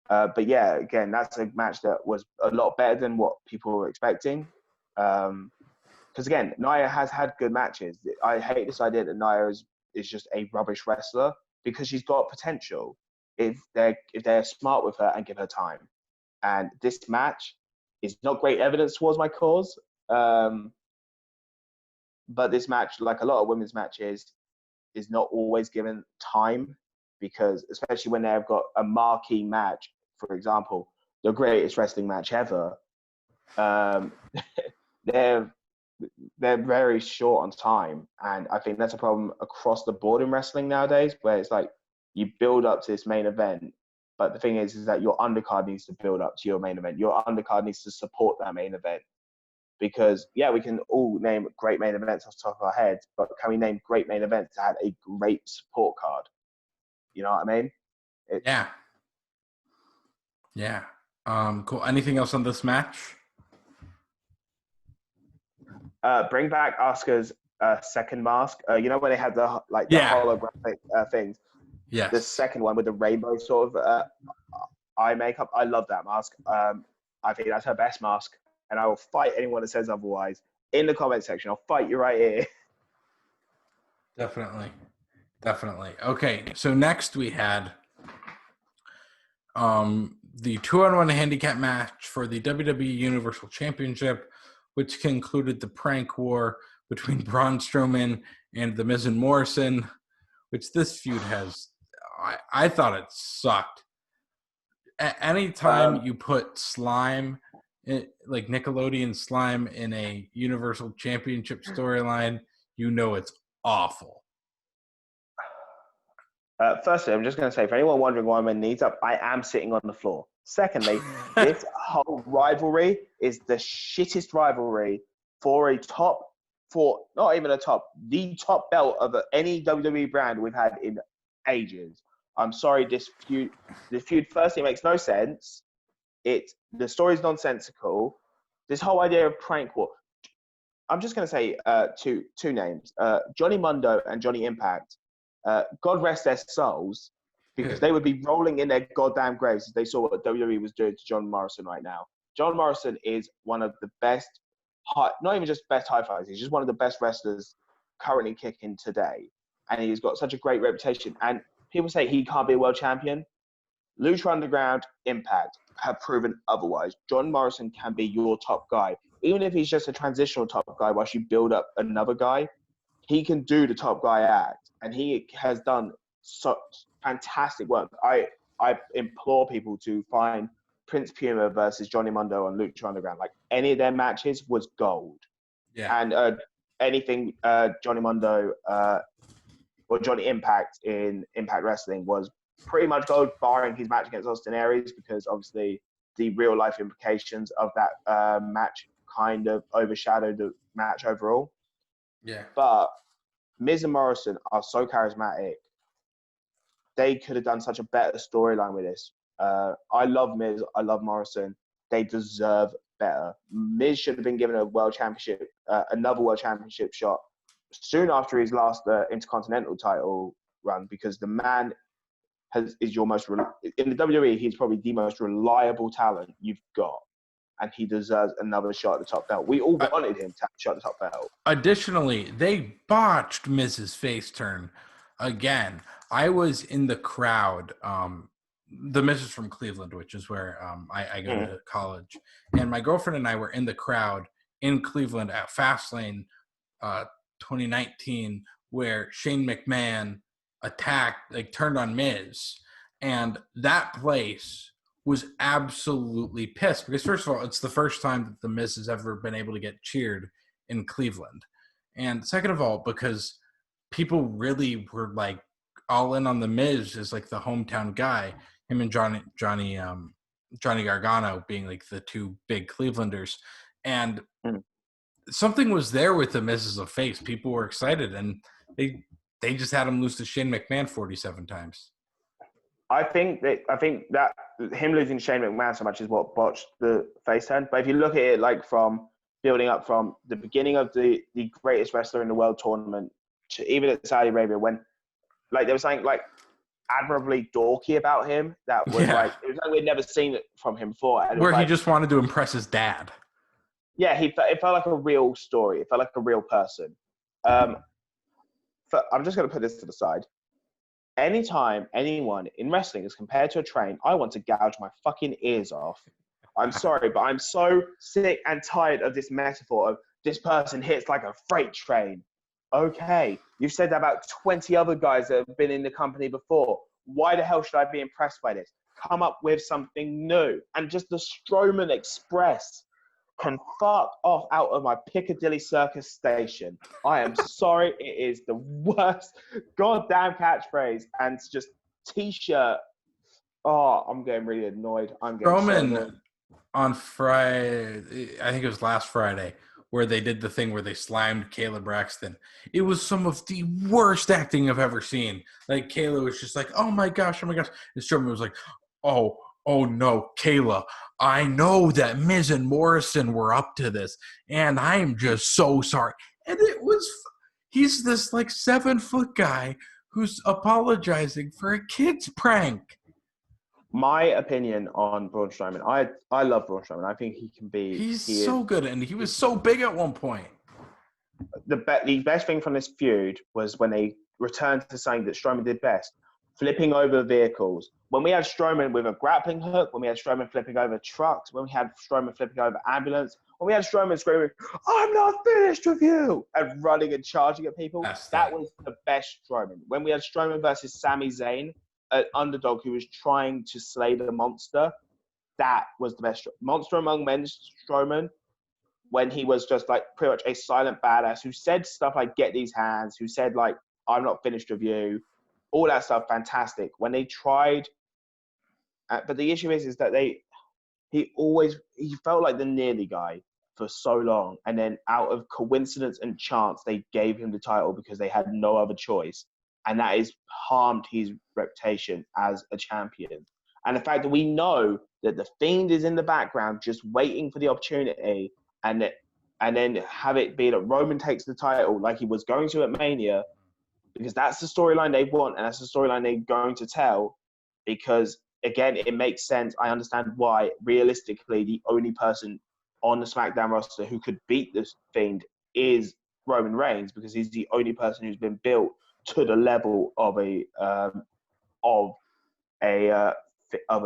But yeah, again, that's a match that was a lot better than what people were expecting. Because again, Nia has had good matches. I hate this idea that Nia is just a rubbish wrestler, because she's got potential if they're smart with her and give her time. And this match is not great evidence towards my cause. But this match, like a lot of women's matches, is not always given time, because especially when they've got a marquee match, for example, the greatest wrestling match ever, they're very short on time. And I think that's a problem across the board in wrestling nowadays, where it's like you build up to this main event, but the thing is that your undercard needs to build up to your main event. Your undercard needs to support that main event. Because, yeah, we can all name great main events off the top of our heads, but can we name great main events that had a great support card? You know what I mean? Yeah. Cool. Anything else on this match? Bring back Asuka's second mask. You know when they had the holographic things? Yes. The second one with the rainbow sort of eye makeup. I love that mask. I think that's her best mask. And I will fight anyone that says otherwise in the comment section. I'll fight you right here. Definitely. Okay, so next we had the 2-on-1 handicap match for the WWE Universal Championship, which concluded the prank war between Braun Strowman and The Miz and Morrison, which this feud has, I thought it sucked. Anytime you put slime, like Nickelodeon slime, in a Universal Championship storyline, you know it's awful. Firstly, I'm just going to say, for anyone wondering why my knees up, I am sitting on the floor. Secondly, this whole rivalry is the shittest rivalry for the top belt of any WWE brand we've had in ages. I'm sorry, this feud, firstly, makes no sense. The story's nonsensical. This whole idea of prank war. I'm just going to say two names, Johnny Mundo and Johnny Impact. God rest their souls, because they would be rolling in their goddamn graves if they saw what WWE was doing to John Morrison right now. John Morrison is one of the best, not even just best high fighters, he's just one of the best wrestlers currently kicking today. And he's got such a great reputation. And people say he can't be a world champion. Lucha Underground, Impact have proven otherwise. John Morrison can be your top guy. Even if he's just a transitional top guy whilst you build up another guy, he can do the top guy act. And he has done such fantastic work. I implore people to find Prince Puma versus Johnny Mundo on Lucha Underground. Like, any of their matches was gold. Yeah. And anything Johnny Mundo or Johnny Impact in Impact Wrestling was pretty much gold, barring his match against Austin Aries, because obviously the real life implications of that match kind of overshadowed the match overall. Yeah. But Miz and Morrison are so charismatic. They could have done such a better storyline with this. I love Miz. I love Morrison. They deserve better. Miz should have been given a world championship, another world championship shot soon after his last Intercontinental title run, because the man is your most in the WWE. He's probably the most reliable talent you've got, and he deserves another shot at the top belt. We all wanted him to have a shot at the top belt. Additionally, they botched Miz's face turn again. I was in the crowd. The Miz is from Cleveland, which is where I go to college. And my girlfriend and I were in the crowd in Cleveland at Fastlane 2019, where Shane McMahon turned on Miz. And that place was absolutely pissed, because first of all, it's the first time that the Miz has ever been able to get cheered in Cleveland. And second of all, because people really were like all in on the Miz as like the hometown guy, him and Johnny Gargano being like the two big Clevelanders. And something was there with the Miz as a face. People were excited, and they just had him lose to Shane McMahon 47 times. I think that him losing Shane McMahon so much is what botched the face turn. But if you look at it like from building up from the beginning of the greatest wrestler in the world tournament to even at Saudi Arabia, when like they were saying, like admirably dorky about him. That was Yeah. like, it was like we'd never seen it from him before. And it Where was he like, just wanted to impress his dad. yeah, it felt like a real story. It felt like a real person. I'm just going to put this to the side. Anytime anyone in wrestling is compared to a train, I want to gouge my fucking ears off. I'm sorry, but I'm so sick and tired of this metaphor of this person hits like a freight train. Okay, you've said that about 20 other guys that have been in the company before. Why the hell should I be impressed by this? Come up with something new. And just the Strowman Express can fuck off out of my Piccadilly Circus station. I am sorry, it is the worst goddamn catchphrase. And just t-shirt. Oh, I'm getting really annoyed. I'm getting so annoyed. On Friday, I think it was last Friday, where they did the thing where they slimed Kayla Braxton. It was some of the worst acting I've ever seen. Like, Kayla was just like, oh my gosh. And Strowman was like, oh no, Kayla, I know that Miz and Morrison were up to this, and I am just so sorry. And he's this like 7-foot guy who's apologizing for a kid's prank. My opinion on Braun Strowman, I love Braun Strowman. I think he can be. He's so good, and he was so big at one point. The best thing from this feud was when they returned to saying that Strowman did best, flipping over vehicles. When we had Strowman with a grappling hook, when we had Strowman flipping over trucks, when we had Strowman flipping over ambulance, when we had Strowman screaming, "I'm not finished with you," and running and charging at people, that was the best Strowman. When we had Strowman versus Sami Zayn, an underdog who was trying to slay the monster, that was the best. Monster Among Men Strowman, when he was just like pretty much a silent badass who said stuff like "get these hands," who said like "I'm not finished with you," all that stuff, fantastic. When they tried, but the issue is that he felt like the nearly guy for so long, and then out of coincidence and chance, they gave him the title because they had no other choice. And that has harmed his reputation as a champion. And the fact that we know that the Fiend is in the background just waiting for the opportunity, and then have it be that Roman takes the title like he was going to at Mania, because that's the storyline they want, and that's the storyline they're going to tell. Because, again, it makes sense. I understand why, realistically, the only person on the SmackDown roster who could beat this Fiend is Roman Reigns, because he's the only person who's been built to the level of a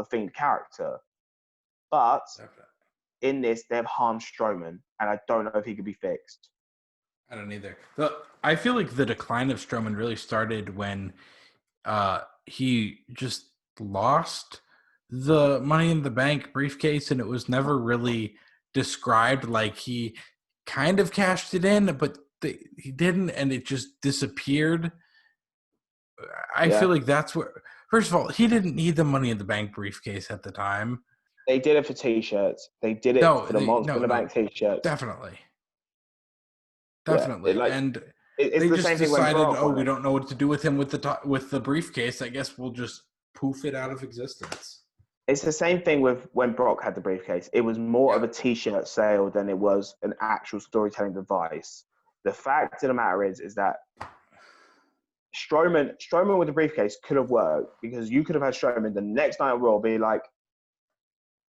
Fiend character. But in this, they've harmed Strowman, and I don't know if he could be fixed. I don't either. I feel like the decline of Strowman really started when he just lost the Money in the Bank briefcase, and it was never really described. Like, he kind of cashed it in, but he didn't, and it just disappeared. I feel like that's where, first of all, he didn't need the Money in the Bank briefcase at the time. They did it for T-shirts. They did it for the Monster in the Bank T-shirts. Definitely. Yeah, and it's they the just same thing decided, when we don't know what to do with him with the briefcase. I guess we'll just poof it out of existence. It's the same thing with when Brock had the briefcase. It was more of a T-shirt sale than it was an actual storytelling device. The fact of the matter is that Strowman with the briefcase could have worked, because you could have had Strowman the next night on Raw be like,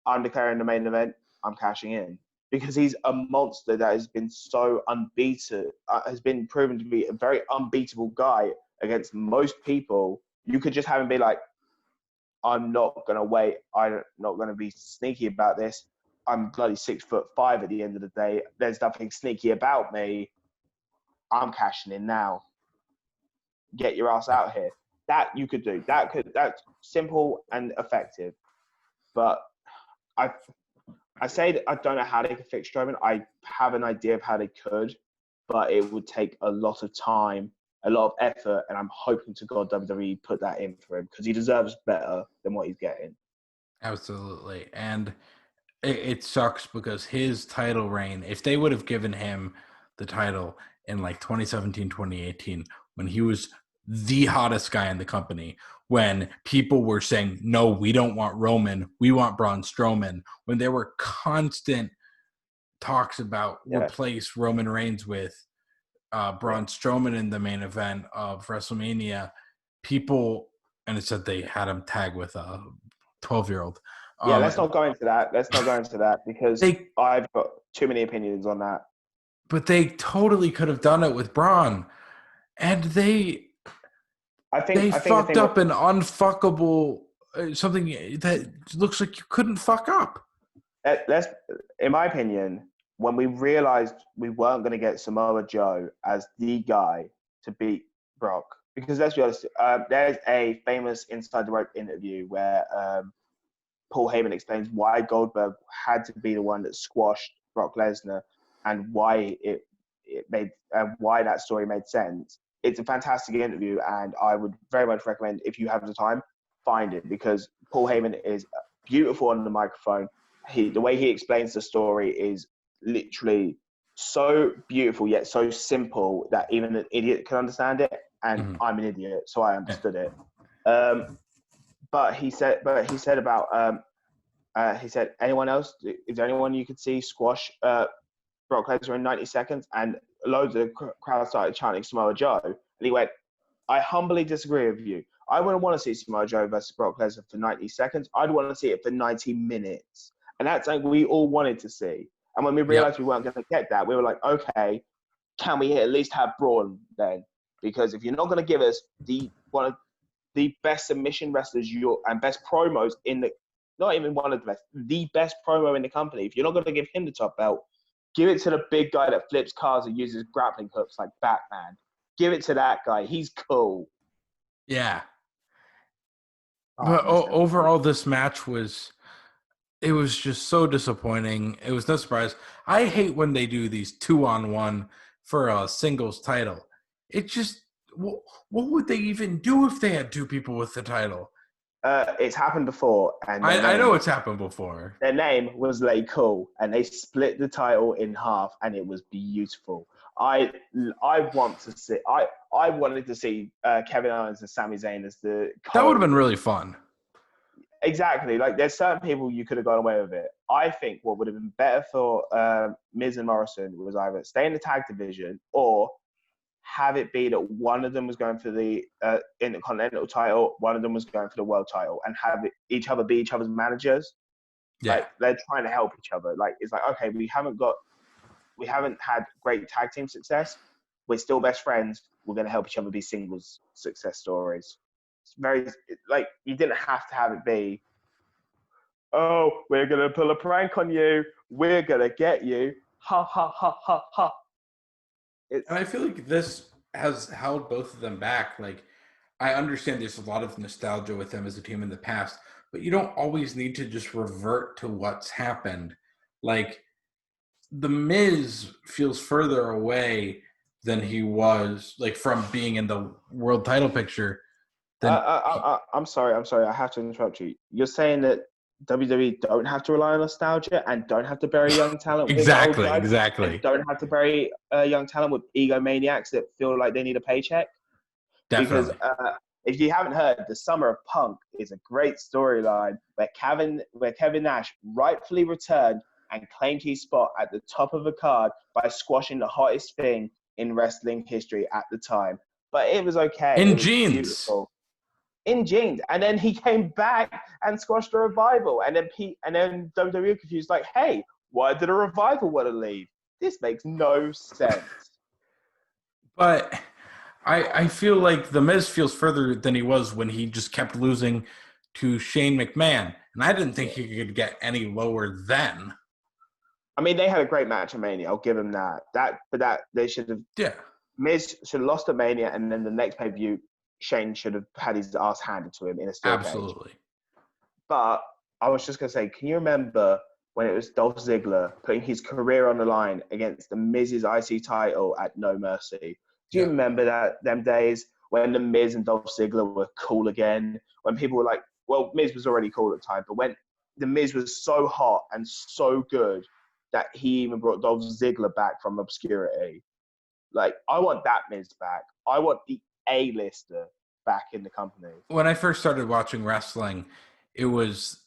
"I'm declaring the main event. I'm cashing in." Because he's a monster that has been so unbeaten, has been proven to be a very unbeatable guy against most people. You could just have him be like, "I'm not going to wait. I'm not going to be sneaky about this. I'm bloody 6'5" at the end of the day. There's nothing sneaky about me. I'm cashing in now. Get your ass out here." That you could do. That's simple and effective. But I say that I don't know how they could fix Strowman. I have an idea of how they could, but it would take a lot of time, a lot of effort, and I'm hoping to God WWE put that in for him, because he deserves better than what he's getting. Absolutely. And it sucks because his title reign, if they would have given him the title in like 2017, 2018, when he was the hottest guy in the company, when people were saying, "No, we don't want Roman, we want Braun Strowman," when there were constant talks about replace Roman Reigns with Braun Strowman in the main event of WrestleMania, people and it said they had him tag with a 12-year-old. Yeah, let's not go into that. Let's not go into that because I've got too many opinions on that. But they totally could have done it with Braun, and they fucked up an unfuckable something that looks like you couldn't fuck up. In my opinion, when we realized we weren't going to get Samoa Joe as the guy to beat Brock, because let's be honest, there's a famous Inside the Rope interview where Paul Heyman explains why Goldberg had to be the one that squashed Brock Lesnar and why it made why that story made sense. It's a fantastic interview, and I would very much recommend, if you have the time, find it, because Paul Heyman is beautiful on the microphone. The way he explains the story is literally so beautiful yet so simple that even an idiot can understand it, and I'm an idiot, so I understood it. But he said about he said, anyone else? Is there anyone you could see squash Brock Lesnar in 90 seconds? And loads of the crowd started chanting Samoa Joe. And he went, I humbly disagree with you. I wouldn't want to see Samoa Joe versus Brock Lesnar for 90 seconds. I'd want to see it for 90 minutes. And that's something we all wanted to see. And when we realized we weren't going to get that, we were like, okay, can we at least have Braun then? Because if you're not going to give us one of the best submission wrestlers and best promos in the, not even one of the best promo in the company, if you're not going to give him the top belt, give it to the big guy that flips cars and uses grappling hooks like Batman. Give it to that guy. He's cool. Yeah. But overall, this match was just so disappointing. It was no surprise. I hate when they do these 2-on-1 for a singles title. It just, what would they even do if they had two people with the title? It's happened before, and I know it's happened before. Their name was Lay Cool, and they split the title in half, and it was beautiful. I wanted to see Kevin Owens and Sami Zayn as the. That would have been really fun. Exactly. Like, there's certain people you could have gone away with it. I think what would have been better for Miz and Morrison was either stay in the tag division or have it be that one of them was going for the Intercontinental title, one of them was going for the world title, and have each other be each other's managers. Yeah. Like, they're trying to help each other. Like, it's like, okay, we haven't had great tag team success. We're still best friends. We're going to help each other be singles success stories. It's very, like, you didn't have to have it be, oh, we're going to pull a prank on you. We're going to get you. Ha, ha, ha, ha, ha. And I feel like this has held both of them back. Like, I understand there's a lot of nostalgia with them as a team in the past, but you don't always need to just revert to what's happened. Like, The Miz feels further away than he was, like, from being in the world title picture. I'm sorry. I have to interrupt you. You're saying that WWE don't have to rely on nostalgia and don't have to bury young talent exactly. And don't have to bury young talent with egomaniacs that feel like they need a paycheck. Definitely. Because if you haven't heard, the Summer of Punk is a great storyline where Kevin Nash rightfully returned and claimed his spot at the top of the card by squashing the hottest thing in wrestling history at the time. But it was okay. In jeans. Beautiful. In jeans, and then he came back and squashed the Revival, and then WWE confused, like, hey, why did a Revival want to leave? This makes no sense. But I feel like The Miz feels further than he was when he just kept losing to Shane McMahon, and I didn't think he could get any lower then. I mean, they had a great match at Mania. I'll give them that. But they should have. Yeah. Miz should have lost at Mania, and then the next pay-per-view, Shane should have had his ass handed to him in a steel cage. Absolutely. But I was just going to say, can you remember when it was Dolph Ziggler putting his career on the line against the Miz's IC title at No Mercy? Do you remember them days when the Miz and Dolph Ziggler were cool again? When people were like, well, Miz was already cool at the time, but when the Miz was so hot and so good that he even brought Dolph Ziggler back from obscurity. Like, I want that Miz back. I want the A-lister back in the company. When I first started watching wrestling, it was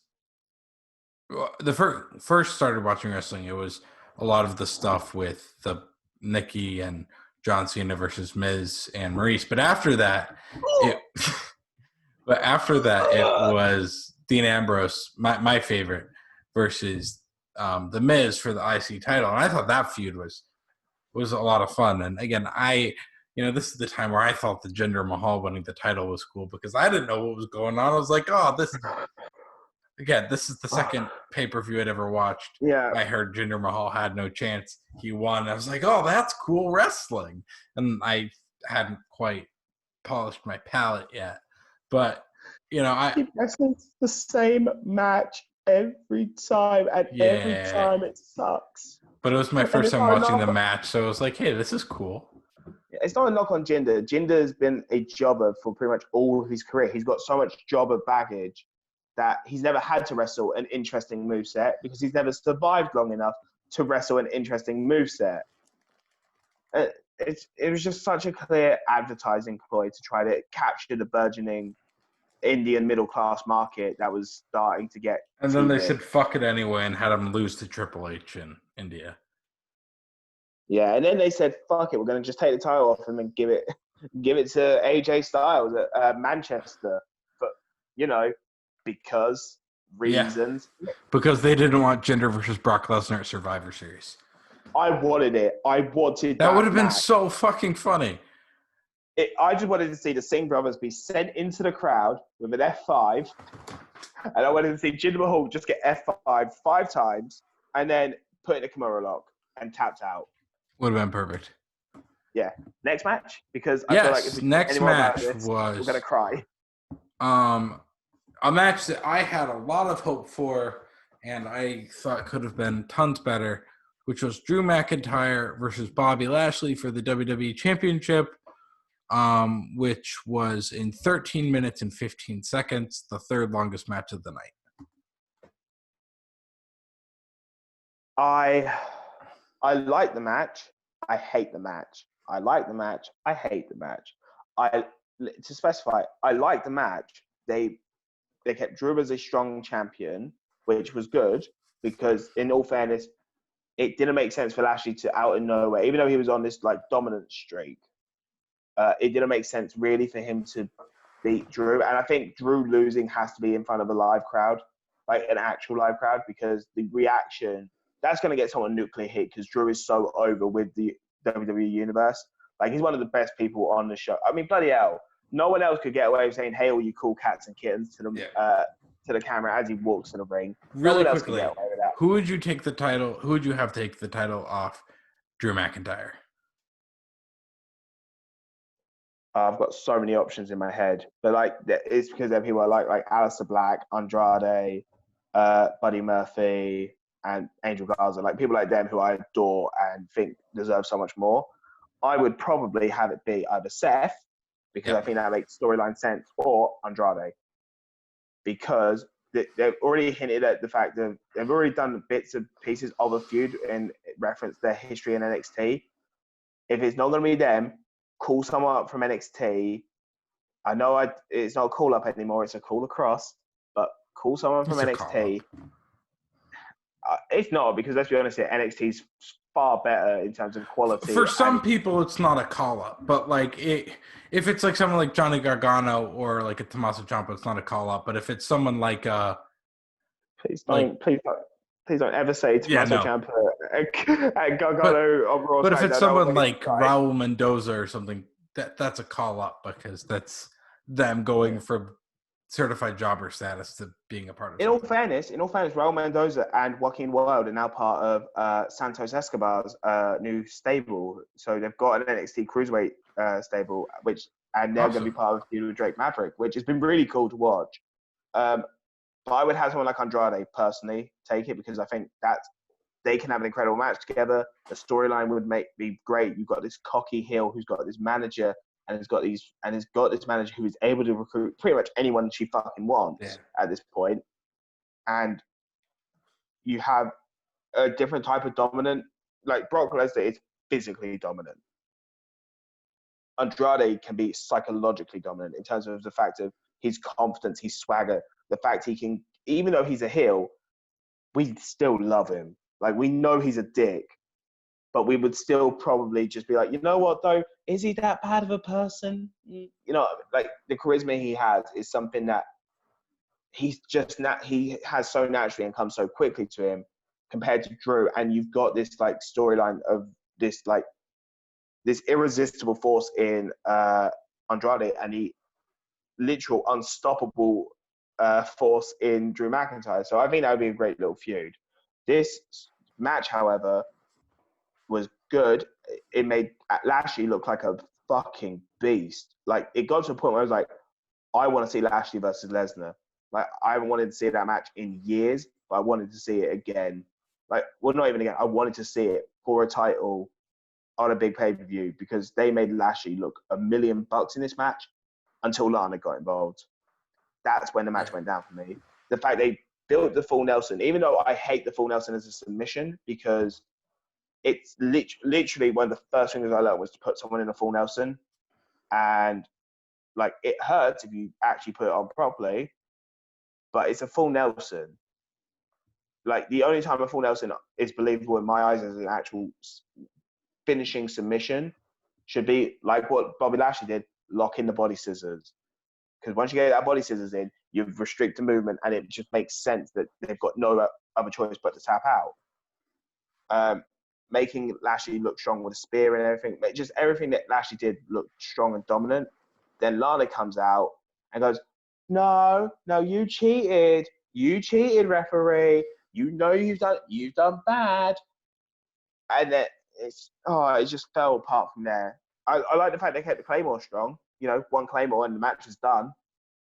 first started watching wrestling. It was a lot of the stuff with the Nikki and John Cena versus Miz and Maurice. But after that, But after that, it was Dean Ambrose, my favorite, versus The Miz for the IC title, and I thought that feud was a lot of fun. And again, this is the time where I thought the Jinder Mahal winning the title was cool because I didn't know what was going on. I was like, oh, this is the second pay-per-view I'd ever watched. Yeah. I heard Jinder Mahal had no chance. He won. I was like, oh, that's cool wrestling. And I hadn't quite polished my palate yet. But, Keep wrestling the same match every time, and every time it sucks. But it was my first time watching the match, so I was like, hey, this is cool. It's not a knock on Jinder. Jinder's been a jobber for pretty much all of his career. He's got so much jobber baggage that he's never had to wrestle an interesting moveset because he's never survived long enough to wrestle an interesting moveset. It was just such a clear advertising ploy to try to capture the burgeoning Indian middle class market that was starting to get. And then they said fuck it anyway and had him lose to Triple H in India. Yeah, and then they said fuck it, we're going to just take the title off him and give it to AJ Styles at Manchester. But because reasons. Yeah. Because they didn't want Jinder versus Brock Lesnar at Survivor Series. I wanted it. I wanted that would have been so fucking funny. I just wanted to see the Singh brothers be sent into the crowd with an F5, and I wanted to see Jinder Mahal just get F5 5 times and then put in a Kimura lock and tapped out. Would have been perfect. Yeah. Next match, because I feel like if we next match was we're gonna cry. A match that I had a lot of hope for, and I thought could have been tons better, which was Drew McIntyre versus Bobby Lashley for the WWE Championship, which was in 13 minutes and 15 seconds, the third longest match of the night. I like the match. I hate the match. I like the match. I hate the match. To specify, I like the match. They kept Drew as a strong champion, which was good because, in all fairness, it didn't make sense for Lashley to out of nowhere, even though he was on this dominant streak. It didn't make sense really for him to beat Drew, and I think Drew losing has to be in front of a live crowd, like an actual live crowd, because the reaction that's going to get someone nuclear hit because Drew is so over with the WWE universe. Like, he's one of the best people on the show. I mean, bloody hell. No one else could get away with saying, hey, all you cool cats and kittens to the camera as he walks in the ring. Really quickly, who would you take the title? Who would you have take the title off Drew McIntyre? I've got so many options in my head. But, it's because there are people I like Aleister Black, Andrade, Buddy Murphy, and Angel Garza, people like them who I adore and think deserve so much more. I would probably have it be either Seth, because I think that makes storyline sense, or Andrade, because they've already hinted at the fact that they've already done bits and pieces of a feud and reference their history in NXT. If it's not going to be them, call someone up from NXT. I know it's not a call up anymore; it's a call across. But call someone from NXT. It's not, because let's be honest here, NXT's far better in terms of quality. For some people, it's not a call-up, but if it's someone like Johnny Gargano or a Tommaso Ciampa, it's not a call-up. But if it's someone like please don't ever say Tommaso Ciampa and Gargano on Raw. But if it's someone like Raul Mendoza or something, that's a call-up, because that's them going from certified jobber status to being a part of. In all fairness, Raul Mendoza and Joaquin Wilde are now part of Santos Escobar's new stable. So they've got an NXT Cruiserweight stable, and they're going to be part of the Drake Maverick, which has been really cool to watch. But I would have someone like Andrade personally take it, because I think that they can have an incredible match together. The storyline would be great. You've got this cocky heel who's got this manager, and has got this manager who is able to recruit pretty much anyone she fucking wants at this point. And you have a different type of dominant. Like, Brock Lesnar is physically dominant. Andrade can be psychologically dominant in terms of the fact of his confidence, his swagger, the fact he can, even though he's a heel, we still love him. We know he's a dick, but we would still probably just be like, you know what though? Is he that bad of a person? You know, like the charisma he has is something that he has so naturally and comes so quickly to him compared to Drew. And you've got this like storyline of this irresistible force in Andrade and the literal unstoppable force in Drew McIntyre. So I think that would be a great little feud. This match, however, was good. It made Lashley look like a fucking beast. Like, it got to a point where I was like, I want to see Lashley versus Lesnar. Like, I haven't wanted to see that match in years, but I wanted to see it again. Like, well, not even again. I wanted to see it for a title on a big pay-per-view because they made Lashley look $1 million in this match until Lana got involved. That's when the match went down for me. The fact they built the full Nelson, even though I hate the full Nelson as a submission because it's literally one of the first things I learned was to put someone in a full Nelson. And, like, it hurts if you actually put it on properly, but it's a full Nelson. Like, the only time a full Nelson is believable in my eyes as an actual finishing submission should be like what Bobby Lashley did, lock in the body scissors. Because once you get that body scissors in, you restrict the movement, and it just makes sense that they've got no other choice but to tap out. Making Lashley look strong with a spear and everything, just everything that Lashley did looked strong and dominant. Then Lana comes out and goes, "No, you cheated. You cheated, referee. You know you've done bad." And then it just fell apart from there. I like the fact they kept the Claymore strong. You know, one Claymore and the match is done.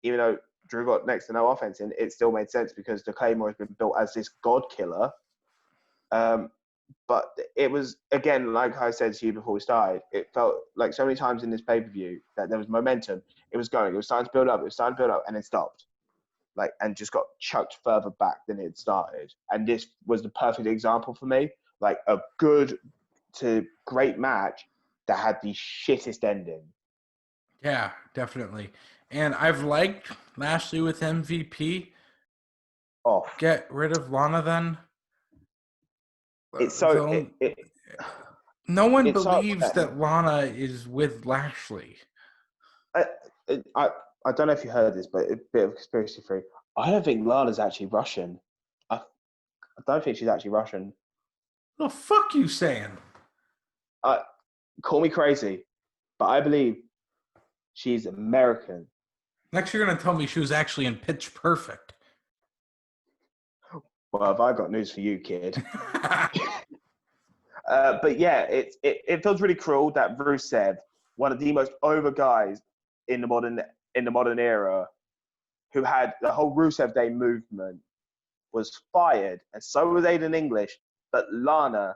Even though Drew got next to no offense in, it still made sense because the Claymore has been built as this god killer. But it was, again, like I said to you before we started, it felt like so many times in this pay-per-view that there was momentum. It was starting to build up, and then stopped. Like, and just got chucked further back than it started. And this was the perfect example for me. Like, a good to great match that had the shittest ending. Yeah, definitely. And I've liked Lashley with MVP. Off. Get rid of Lana then. It's so... no one believes that Lana is with Lashley. I don't know if you heard this, but a bit of a conspiracy theory. I don't think Lana's actually Russian. I don't think she's actually Russian. The fuck you saying? Call me crazy, but I believe she's American. Next, you're going to tell me she was actually in Pitch Perfect. Well, have I got news for you, kid? But yeah, it feels really cruel that Rusev, one of the most over guys in the modern era, who had the whole Rusev Day movement, was fired, and so was Aiden English. But Lana,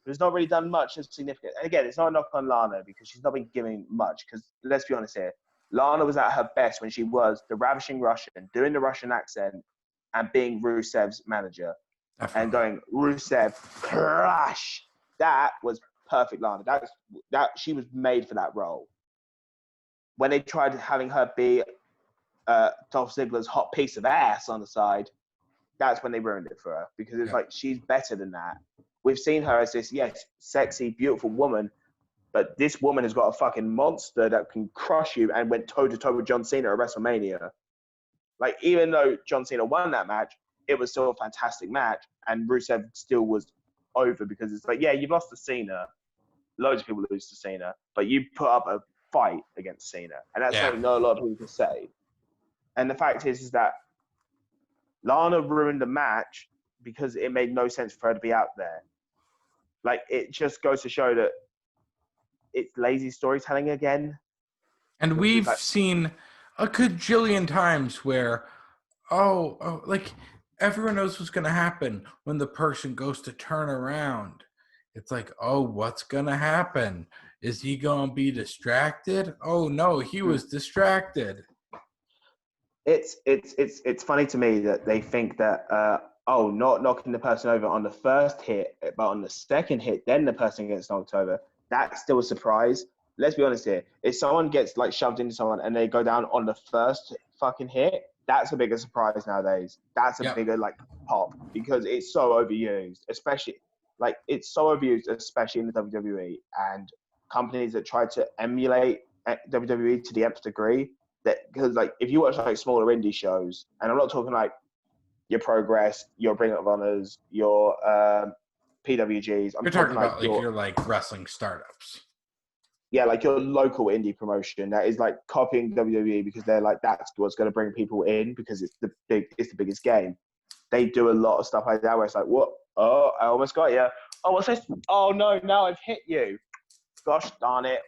who's not really done much significant. And again, it's not a knock on Lana because she's not been giving much. Because let's be honest here, Lana was at her best when she was the ravishing Russian, doing the Russian accent, and being Rusev's manager. Definitely. And going, "Rusev, crash." That was perfect Lana. That she was made for that role. When they tried having her be Dolph Ziggler's hot piece of ass on the side, that's when they ruined it for her. Because it's like, she's better than that. We've seen her as this, yes, sexy, beautiful woman, but this woman has got a fucking monster that can crush you and went toe-to-toe with John Cena at WrestleMania. Like, even though John Cena won that match, it was still a fantastic match, and Rusev still was over because it's like, yeah, you've lost to Cena. Loads of people lose to Cena, but you put up a fight against Cena, and that's something not a lot of people can say. And the fact is that Lana ruined the match because it made no sense for her to be out there. Like, it just goes to show that it's lazy storytelling again. And we've seen a cajillion times where, like, everyone knows what's going to happen when the person goes to turn around. It's like, oh, what's going to happen? Is he going to be distracted? Oh, no, he was distracted. It's funny to me that they think that, not knocking the person over on the first hit, but on the second hit, then the person gets knocked over. That's still a surprise. Let's be honest here. If someone gets like shoved into someone and they go down on the first fucking hit, that's a bigger surprise nowadays. That's a bigger like pop because it's so overused, especially like it's so abused, especially in the WWE, and companies that try to emulate WWE to the nth degree. That because like if you watch like smaller indie shows, and I'm not talking like your Progress, your Ring of Honors, your PWGs. I'm You're talking talking like about your like wrestling startups. yeah, like your local indie promotion that is like copying WWE because they're like that's what's going to bring people in because it's the biggest game. They do a lot of stuff like that where it's like, what? Oh, I almost got you. Oh, what's this? Oh no, now I've hit you. Gosh darn it,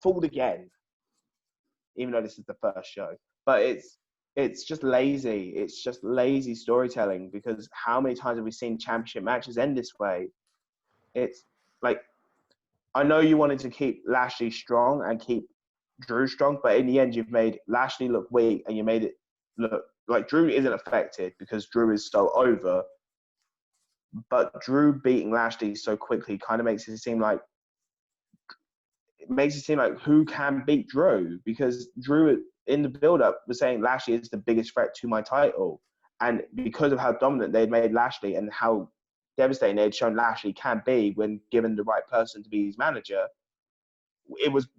fooled again. Even though this is the first show, but it's just lazy. It's just lazy storytelling because how many times have we seen championship matches end this way? It's like I know you wanted to keep Lashley strong and keep Drew strong, but in the end, you've made Lashley look weak and you made it look like Drew isn't affected because Drew is so over. But Drew beating Lashley so quickly kind of makes it seem like who can beat Drew because Drew in the build-up was saying Lashley is the biggest threat to my title, and because of how dominant they'd made Lashley and how devastating they'd shown Lashley can be when given the right person to be his manager,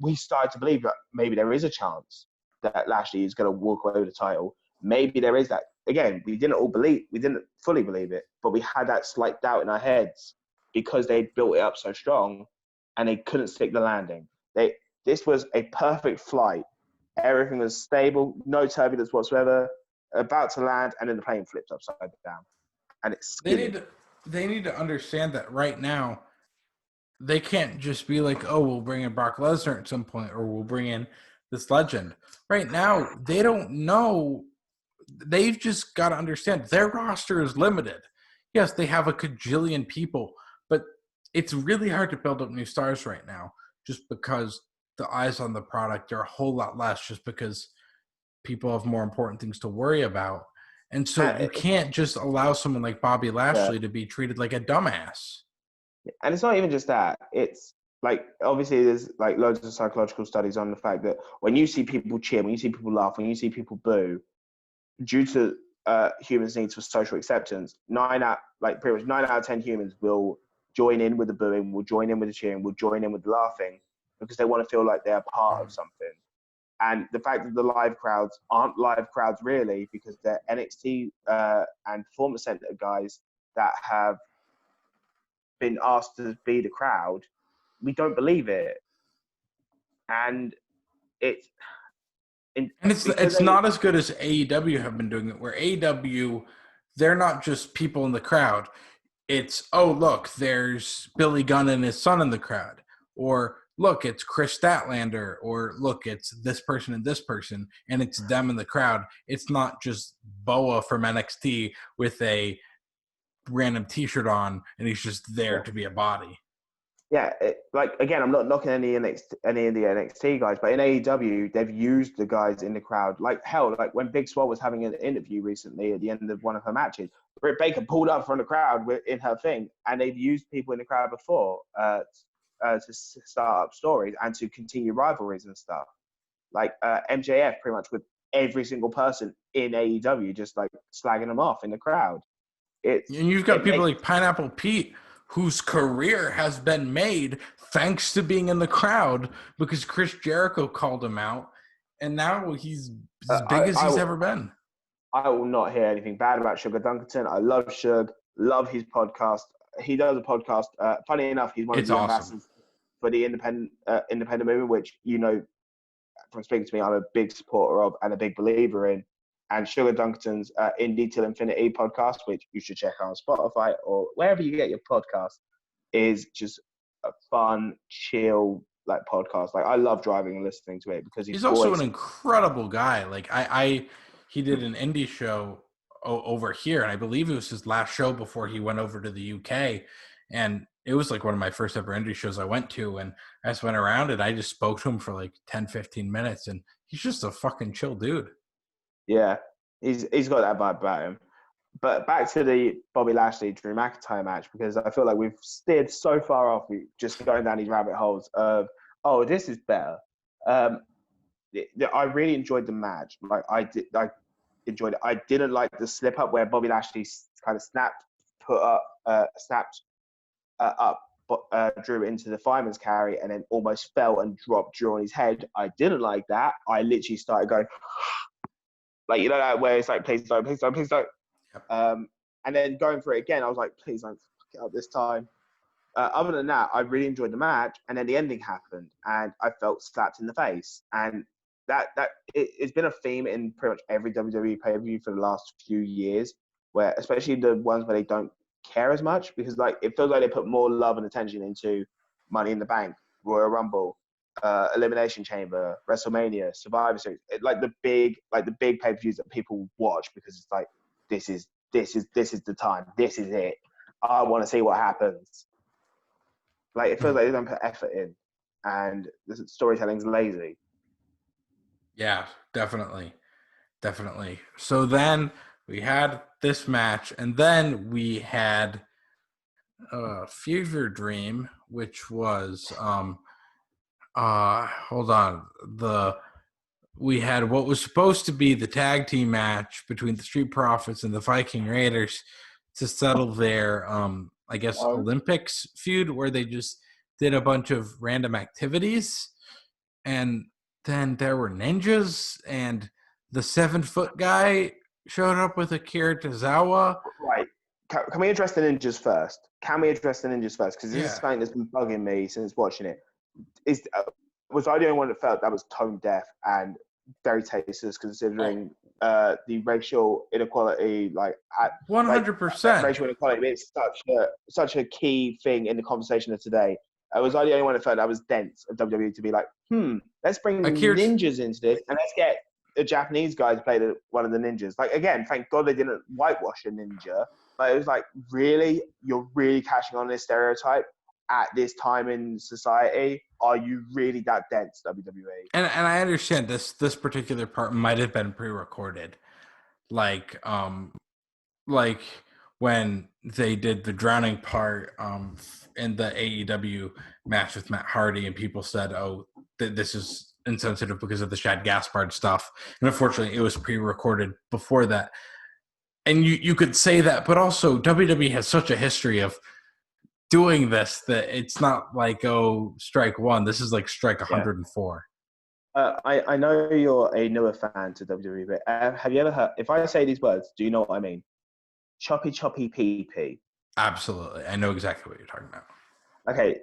we started to believe that maybe there is a chance that Lashley is going to walk away with the title. Maybe there is that. Again, we didn't fully believe it, but we had that slight doubt in our heads because they built it up so strong and they couldn't stick the landing. This was a perfect flight. Everything was stable, no turbulence whatsoever, about to land, and then the plane flipped upside down. And it's skidded. They need to understand that right now they can't just be like, oh, we'll bring in Brock Lesnar at some point or we'll bring in this legend. Right now, they don't know. They've just got to understand their roster is limited. Yes, they have a cajillion people, but it's really hard to build up new stars right now just because the eyes on the product are a whole lot less just because people have more important things to worry about. And so you can't just allow someone like Bobby Lashley to be treated like a dumbass. And it's not even just that. It's like, obviously, there's like loads of psychological studies on the fact that when you see people cheer, when you see people laugh, when you see people boo, due to humans' needs for social acceptance, pretty much 9 out of 10 humans will join in with the booing, will join in with the cheering, will join in with the laughing because they want to feel like they're part of something. And the fact that the live crowds aren't live crowds really because they're NXT and Performance Center guys that have been asked to be the crowd, we don't believe it. And it's not as good as AEW have been doing it, where AEW, they're not just people in the crowd. It's, oh, look, there's Billy Gunn and his son in the crowd. Or, look, it's Chris Statlander. Or, look, it's this person and this person. And it's them in the crowd. It's not just Boa from NXT with a random T-shirt on, and he's just there to be a body. Yeah, again, I'm not knocking any of the NXT guys, but in AEW, they've used the guys in the crowd. Like hell, like when Big Swole was having an interview recently at the end of one of her matches, Britt Baker pulled up from the crowd in her thing, and they've used people in the crowd before to start up stories and to continue rivalries and stuff. Like MJF, pretty much with every single person in AEW, just like slagging them off in the crowd. And you've got people like Pineapple Pete, whose career has been made thanks to being in the crowd because Chris Jericho called him out, and now he's as big as he's ever been. I will not hear anything bad about Sugar Dunkerton. I love Suge, love his podcast. He does a podcast. Funny enough, he's one of the ambassadors for the independent movement, which, you know, from speaking to me, I'm a big supporter of and a big believer in. And Sugar Dunkerton's Indie Till Infinity podcast, which you should check out on Spotify or wherever you get your podcast, is just a fun, chill like podcast. Like I love driving and listening to it because he's also an incredible guy. Like he did an indie show over here, and I believe it was his last show before he went over to the UK. And it was like one of my first ever indie shows I went to, and I just went around and I just spoke to him for like 10, 15 minutes, and he's just a fucking chill dude. Yeah, he's got that vibe about him. But back to the Bobby Lashley Drew McIntyre match, because I feel like we've steered so far off, just going down these rabbit holes of, oh, this is better. I really enjoyed the match. Like I enjoyed it. I didn't like the slip up where Bobby Lashley kind of snapped up Drew into the fireman's carry and then almost fell and dropped Drew on his head. I didn't like that. I literally started going, like, you know, that where it's like, please don't, please don't, please don't. Yep. And then going for it again, I was like, please don't fuck it up this time. Other than that, I really enjoyed the match. And then the ending happened and I felt slapped in the face. And it's been a theme in pretty much every WWE pay-per-view for the last few years, where especially the ones where they don't care as much, because like it feels like they put more love and attention into Money in the Bank, Royal Rumble, Elimination Chamber, WrestleMania, Survivor Series, like the big pay-per-views that people watch because it's like this is the time, this is it. I want to see what happens. Like it feels like they don't put effort in, and the storytelling's lazy. Yeah, definitely. So then we had this match, and then we had Fever Dream, which was hold on. We had what was supposed to be the tag team match between the Street Profits and the Viking Raiders to settle their I guess Olympics feud, where they just did a bunch of random activities, and then there were ninjas, and the 7-foot guy showed up with Akira Tozawa. Right. Can we address the ninjas first? Because this is something that's been bugging me since watching it. Was I the only one that felt that was tone deaf and very tasteless, considering the racial inequality? Like 100%. Racial inequality is such a key thing in the conversation of today. Was I the only one that felt that was dense of WWE to be like, let's bring ninjas into this and let's get a Japanese guy to play one of the ninjas. Like, again, thank God they didn't whitewash a ninja. But it was like, really? You're really cashing on this stereotype at this time in society? Are you really that dense, WWE? And I understand this particular part might have been pre-recorded. Like when they did the drowning part in the AEW match with Matt Hardy, and people said, "Oh, this is insensitive because of the Shad Gaspard stuff." And unfortunately, it was pre-recorded before that. And you could say that, but also WWE has such a history of doing this that it's not like, oh, strike one. This is like strike 104. I know you're a newer fan to WWE, but have you ever heard? If I say these words, do you know what I mean? Choppy pee. Absolutely. I know exactly what you're talking about. Okay,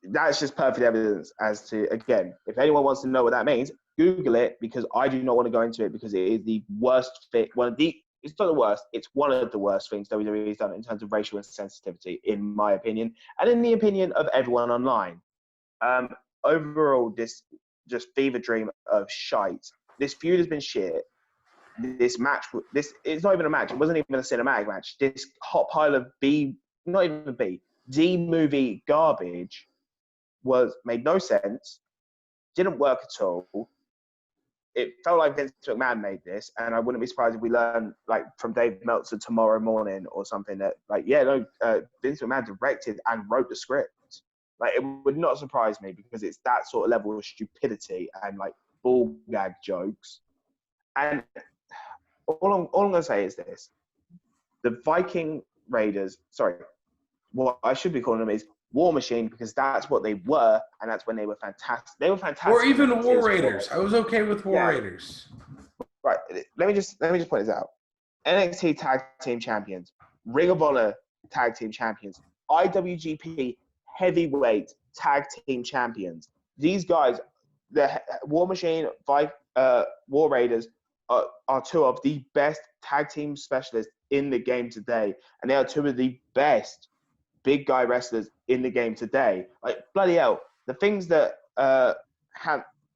that's just perfect evidence as to, again, if anyone wants to know what that means, Google it, because I do not want to go into it, because it is the worst fit. It's not the worst, it's one of the worst things WWE has done in terms of racial insensitivity, in my opinion, and in the opinion of everyone online. Overall, this just fever dream of shite. This feud has been shit. This match, it's not even a match. It wasn't even a cinematic match. This hot pile of D movie garbage made no sense, didn't work at all. It felt like Vince McMahon made this, and I wouldn't be surprised if we learn, like, from Dave Meltzer tomorrow morning or something, that, like, Vince McMahon directed and wrote the script. Like, it would not surprise me, because it's that sort of level of stupidity and, like, ball gag jokes. And all I'm going to say is this. The Viking Raiders, what I should be calling them is War Machine, because that's what they were, and that's when they were fantastic. They were fantastic. Or even War Raiders. I was okay with War Raiders. Right. Let me just point this out. NXT Tag Team Champions, Ring of Honor Tag Team Champions, IWGP Heavyweight Tag Team Champions. These guys, the War Machine, War Raiders, are two of the best tag team specialists in the game today, and they are two of the best big guy wrestlers in the game today. Like, bloody hell, the things that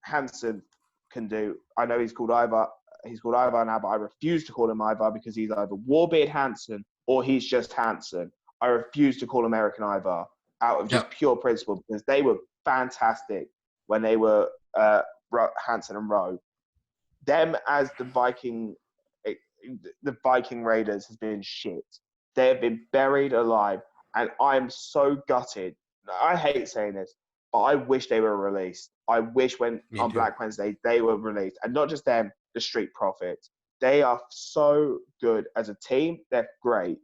Hansen can do. I know he's called Ivar now, but I refuse to call him Ivar, because he's either Warbeard Hansen or he's just Hansen. I refuse to call him Eric and Ivar out of just pure principle, because they were fantastic when they were Hansen and Rowe. Them as the Viking Raiders has been shit. They have been buried alive, and I'm so gutted. I hate saying this, but I wish they were released. I wish on Black Wednesday they were released, and not just them, the Street Profits. They are so good as a team. They're great.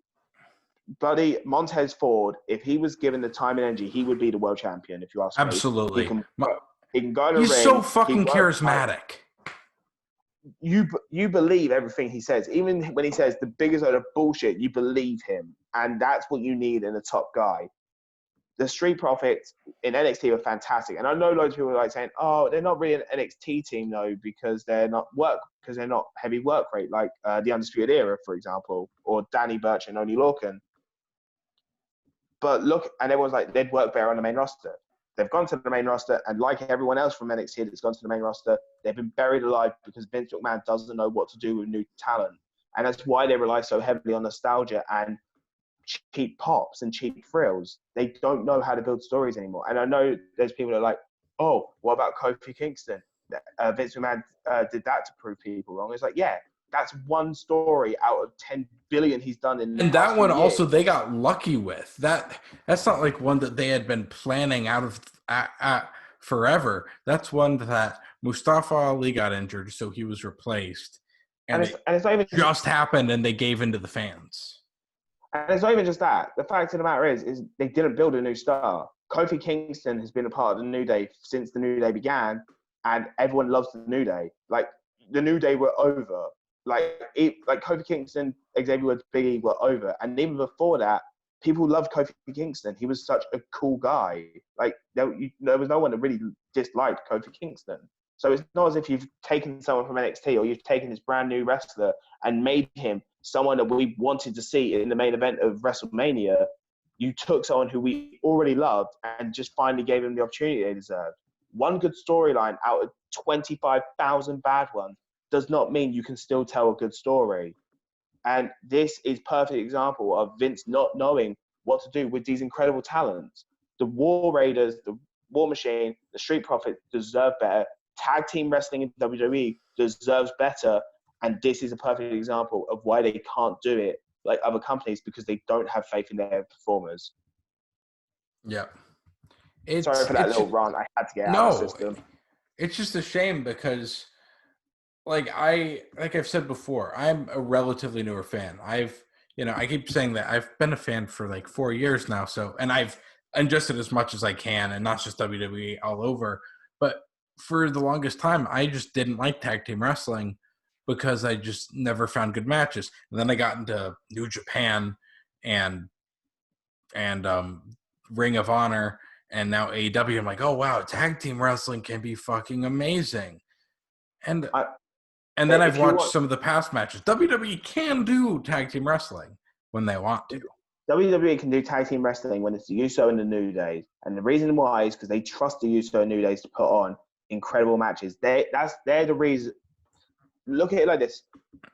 bloody Montez Ford, if he was given the time and energy, he would be the world champion. If you ask me, Absolutely. he can go in the He's ring. so fucking charismatic. You believe everything he says, even when he says the biggest load of bullshit. You believe him, and that's what you need in a top guy. The Street Profits in NXT were fantastic, and I know loads of people are like saying, "Oh, they're not really an NXT team though because they're not heavy work rate like the Undisputed Era, for example, or Danny Burch and Oney Lorcan." But look, and everyone's like, they'd work better on the main roster. They've gone to the main roster, and like everyone else from NXT that's gone to the main roster, they've been buried alive because Vince McMahon doesn't know what to do with new talent, and that's why they rely so heavily on nostalgia and cheap pops and cheap thrills. They don't know how to build stories anymore. And I know there's people that are like, oh, what about Kofi Kingston? Vince McMahon did that to prove people wrong. It's like, yeah, that's one story out of 10 billion he's done in the And past that one few years. also they got lucky with. That's not like one that they had been planning out of forever. That's one that Mustafa Ali got injured, so he was replaced. And it's not even just happened, and they gave in to the fans. And it's not even just that. The fact of the matter is they didn't build a new star. Kofi Kingston has been a part of the New Day since the New Day began, and everyone loves the New Day. Like, the New Day were over. Like Kofi Kingston, Xavier Woods, Big E were over. And even before that, people loved Kofi Kingston. He was such a cool guy. Like, there was no one that really disliked Kofi Kingston. So it's not as if you've taken someone from NXT or you've taken this brand new wrestler and made him someone that we wanted to see in the main event of WrestleMania. You took someone who we already loved and just finally gave him the opportunity they deserved. One good storyline out of 25,000 bad ones does not mean you can still tell a good story. And this is a perfect example of Vince not knowing what to do with these incredible talents. The War Raiders, the War Machine, the Street Profits deserve better. Tag team wrestling in WWE deserves better. And this is a perfect example of why they can't do it like other companies, because they don't have faith in their performers. Yeah. Sorry for that little rant. I had to get out of the system. It's just a shame because, like I've said before, I'm a relatively newer fan. I keep saying that I've been a fan for like 4 years now. So, and I've adjusted as much as I can, and not just WWE all over. But for the longest time, I just didn't like tag team wrestling because I just never found good matches. And then I got into New Japan and Ring of Honor, and now AEW. I'm like, oh wow, tag team wrestling can be fucking amazing. And then I've watched some of the past matches. WWE can do tag team wrestling when they want to. WWE can do tag team wrestling when it's the Uso and the New Days. And the reason why is because they trust the Uso and New Days to put on incredible matches. They're the reason. Look at it like this.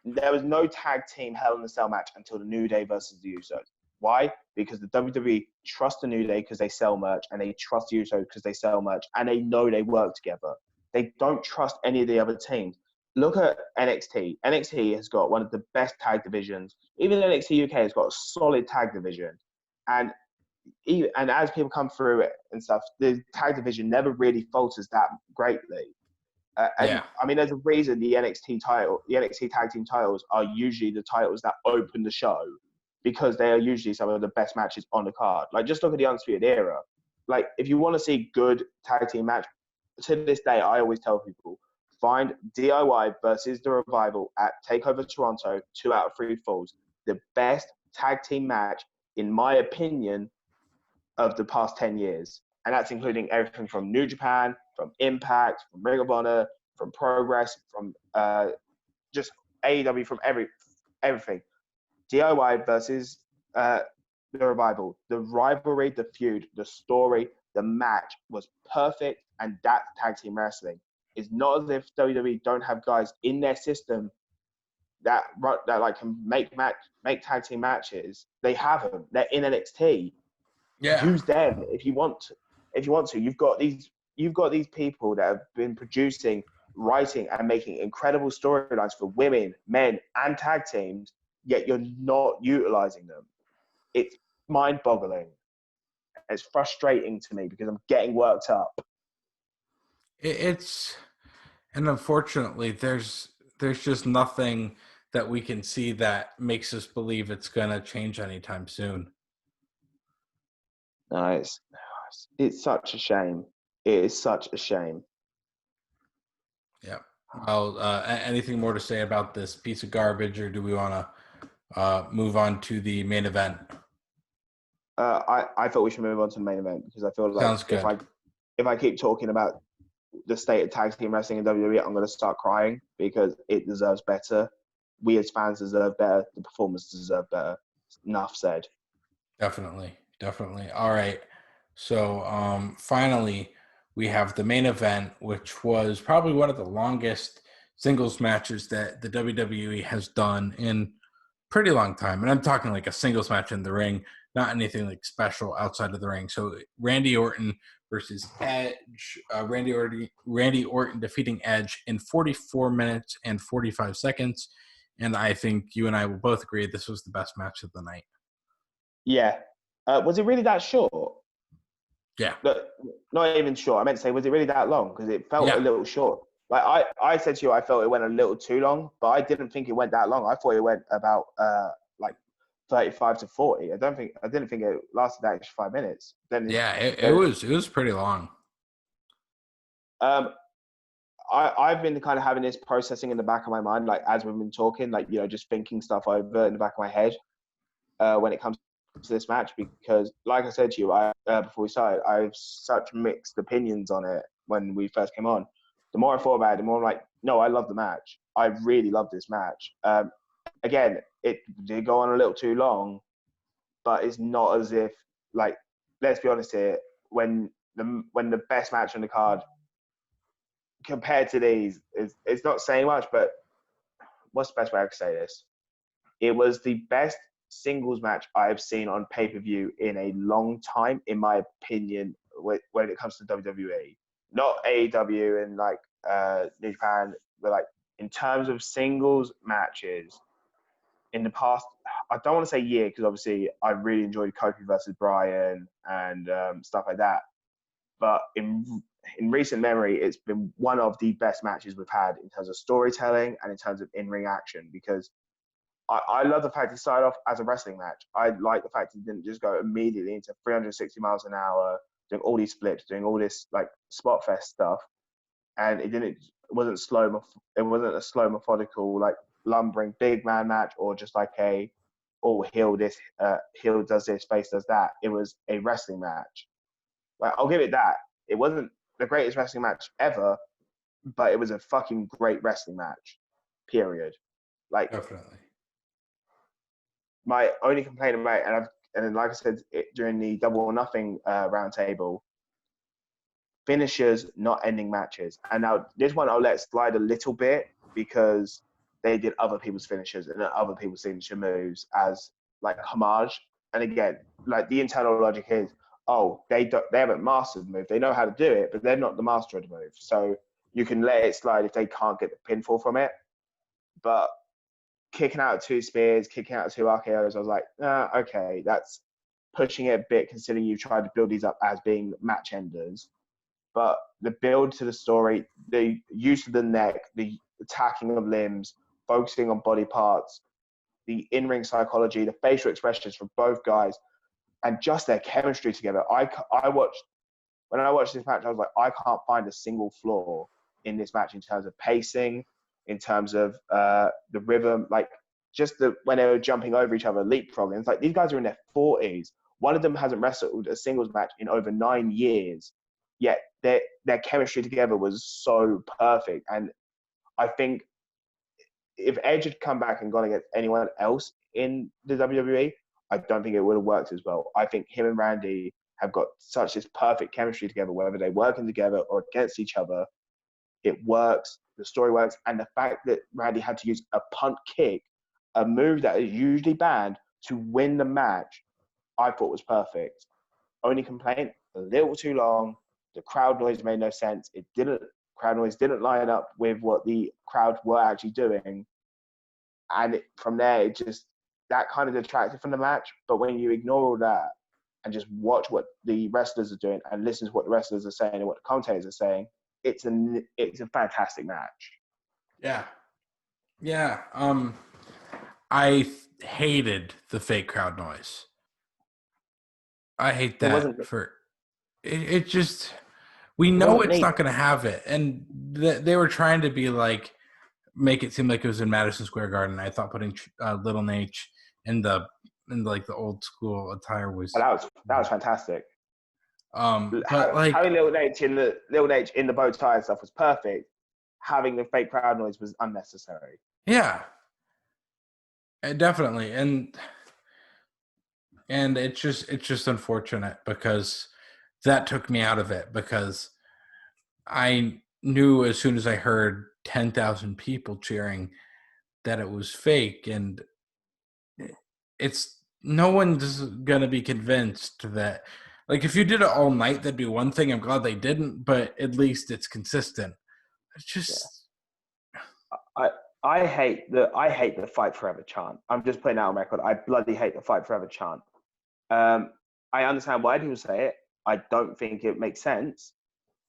There was no tag team Hell in a Cell match until the New Day versus the Usos. Why? Because the WWE trust the New Day because they sell merch, and they trust the Usos because they sell merch, and they know they work together. They don't trust any of the other teams. Look at NXT. NXT has got one of the best tag divisions. Even NXT UK has got a solid tag division. And as people come through it and stuff, the tag division never really falters that greatly. I mean, there's a reason the NXT tag team titles are usually the titles that open the show, because they are usually some of the best matches on the card. Like, just look at the Undisputed Era. Like, if you want to see good tag team match, to this day, I always tell people, find DIY versus The Revival at TakeOver Toronto, 2 out of 3 falls. The best tag team match, in my opinion, of the past 10 years. And that's including everything from New Japan, from Impact, from Ring of Honor, from Progress, from just AEW, from everything. DIY versus The Revival. The rivalry, the feud, the story, the match was perfect, and that's tag team wrestling. It's not as if WWE don't have guys in their system that like can make tag team matches. They have them. They're in NXT. Yeah. Use them if you want to. You've got these people that have been producing, writing, and making incredible storylines for women, men, and tag teams, yet you're not utilizing them. It's mind-boggling. It's frustrating to me because I'm getting worked up. And unfortunately, there's just nothing that we can see that makes us believe it's going to change anytime soon. No, it's such a shame. It is such a shame. Yeah. Well, anything more to say about this piece of garbage, or do we want to move on to the main event? I thought we should move on to the main event because I feel like Sounds good. if I keep talking about the state of tag team wrestling in WWE, I'm going to start crying because it deserves better. We as fans deserve better. The performers deserve better. Enough said. Definitely. Definitely. All right. So finally, we have the main event, which was probably one of the longest singles matches that the WWE has done in pretty long time. And I'm talking like a singles match in the ring, not anything like special outside of the ring. So Randy Orton versus Edge. Randy Orton defeating Edge in 44 minutes and 45 seconds. And I think you and I will both agree this was the best match of the night. Yeah. Was it really that short? Yeah. No, not even short. I meant to say, was it really that long? Because it felt a little short. Like I said to you, I felt it went a little too long, but I didn't think it went that long. I thought it went about like 35 to 40. I didn't think it lasted that extra 5 minutes. It was pretty long. I've been kind of having this processing in the back of my mind, like as we've been talking, like just thinking stuff over in the back of my head when it comes to this match, because like I said to you, before we started, I have such mixed opinions on it when we first came on. The more I thought about it, the more I'm like, no, I love the match. I really love this match. Again, it did go on a little too long, but it's not as if, like, let's be honest here, when the best match on the card compared to these, it's not saying much, but what's the best way I could say this? It was the best singles match I've seen on pay-per-view in a long time, in my opinion, when it comes to WWE. Not AEW and like New Japan, but like in terms of singles matches in the past, I don't want to say year because obviously I really enjoyed Kofi versus Bryan and stuff like that. But in recent memory, it's been one of the best matches we've had in terms of storytelling and in terms of in-ring action, because I love the fact it started off as a wrestling match. I like the fact it didn't just go immediately into 360 miles an hour, doing all these flips, doing all this like spot fest stuff, and it wasn't a slow methodical like lumbering big man match, or just like heel does this, face does that. It was a wrestling match. Like, I'll give it that. It wasn't the greatest wrestling match ever, but it was a fucking great wrestling match. Period. Like, Definitely. my only complaint about it, and then, like I said during the Double or Nothing roundtable, finishers not ending matches. And now this one I'll let slide a little bit because they did other people's finishers and other people's signature moves as like homage. And again, like the internal logic is, oh, they haven't mastered the move. They know how to do it, but they're not the master of the move. So you can let it slide if they can't get the pinfall from it. But kicking out 2 spears, kicking out 2 RKOs, I was like, okay, that's pushing it a bit considering you tried to build these up as being match enders. But the build to the story, the use of the neck, the attacking of limbs, focusing on body parts, the in-ring psychology, the facial expressions from both guys, and just their chemistry together. When I watched this match, I was like, I can't find a single flaw in this match in terms of pacing, in terms of the rhythm, like just when they were jumping over each other, leapfrogging. It's like these guys are in their 40s. One of them hasn't wrestled a singles match in over 9 years, yet their chemistry together was so perfect. And I think if Edge had come back and gone against anyone else in the WWE, I don't think it would have worked as well. I think him and Randy have got such this perfect chemistry together, whether they're working together or against each other. It works, the story works, and the fact that Randy had to use a punt kick, a move that is usually banned, to win the match, I thought was perfect. Only complaint, a little too long. The crowd noise made no sense. Crowd noise didn't line up with what the crowd were actually doing. And from there, that kind of detracted from the match. But when you ignore all that and just watch what the wrestlers are doing and listen to what the wrestlers are saying and what the commentators are saying, it's a fantastic match. Yeah. I hated the fake crowd noise. I hate It wasn't. that for it just we It know wasn't it's not needed. going to have it, and they were trying to be like make it seem like it was in Madison Square Garden. I thought putting Little Nate in the like the old school attire But was that was fantastic. but like Having Little H in the bow tie and stuff was perfect. Having the fake crowd noise was unnecessary. yeah, definitely, and it's just unfortunate because that took me out of it because I knew as soon as I heard 10,000 people cheering that it was fake, and it's no one's gonna be convinced that like if you did it all night that'd be one thing. I'm glad they didn't, but at least it's consistent. It's Yeah. just I I hate the fight forever chant. I'm just putting that on record. I bloody hate the fight forever chant. Um, I understand why people say it. I don't think it makes sense.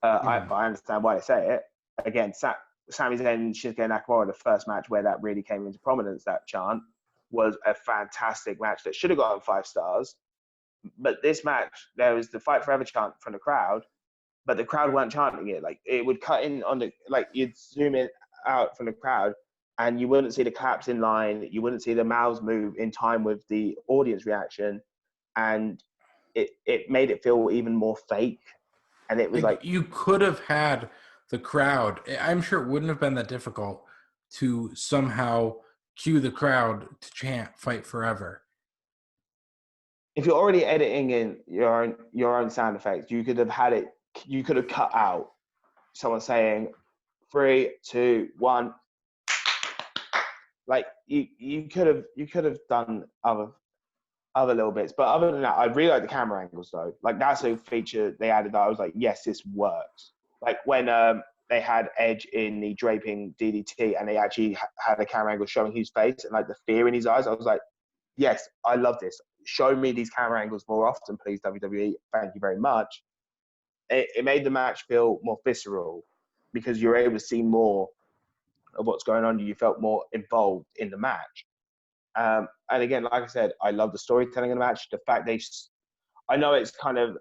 But I understand why they say it. Again, Sami Zayn and Shinsuke Nakamura, the first match where that really came into prominence, that chant, was a fantastic match that should have gotten 5 stars. But this match, there was the fight forever chant from the crowd, but the crowd weren't chanting it. Like it would cut in on the like you'd zoom in out from the crowd, and you wouldn't see the claps in line. You wouldn't see the mouths move in time with the audience reaction, and it made it feel even more fake. And it was like, like you could have had the crowd. I'm sure it wouldn't have been that difficult to somehow cue the crowd to chant "Fight Forever." if you're already editing in your own sound effects, you could have had it. You could have cut out someone saying 3, 2, 1. Like you could have done other little bits. But other than that, I really like the camera angles though. Like that's a feature they added that I was like, yes, this works. Like when they had Edge in the draping DDT and they actually had a camera angle showing his face and like the fear in his eyes. I was like, yes, I love this. Show me these camera angles more often, please, WWE. Thank you very much. It made the match feel more visceral because you're able to see more of what's going on. You felt more involved in the match. And again, like I said, I love the storytelling in the match. The fact I know it's kind of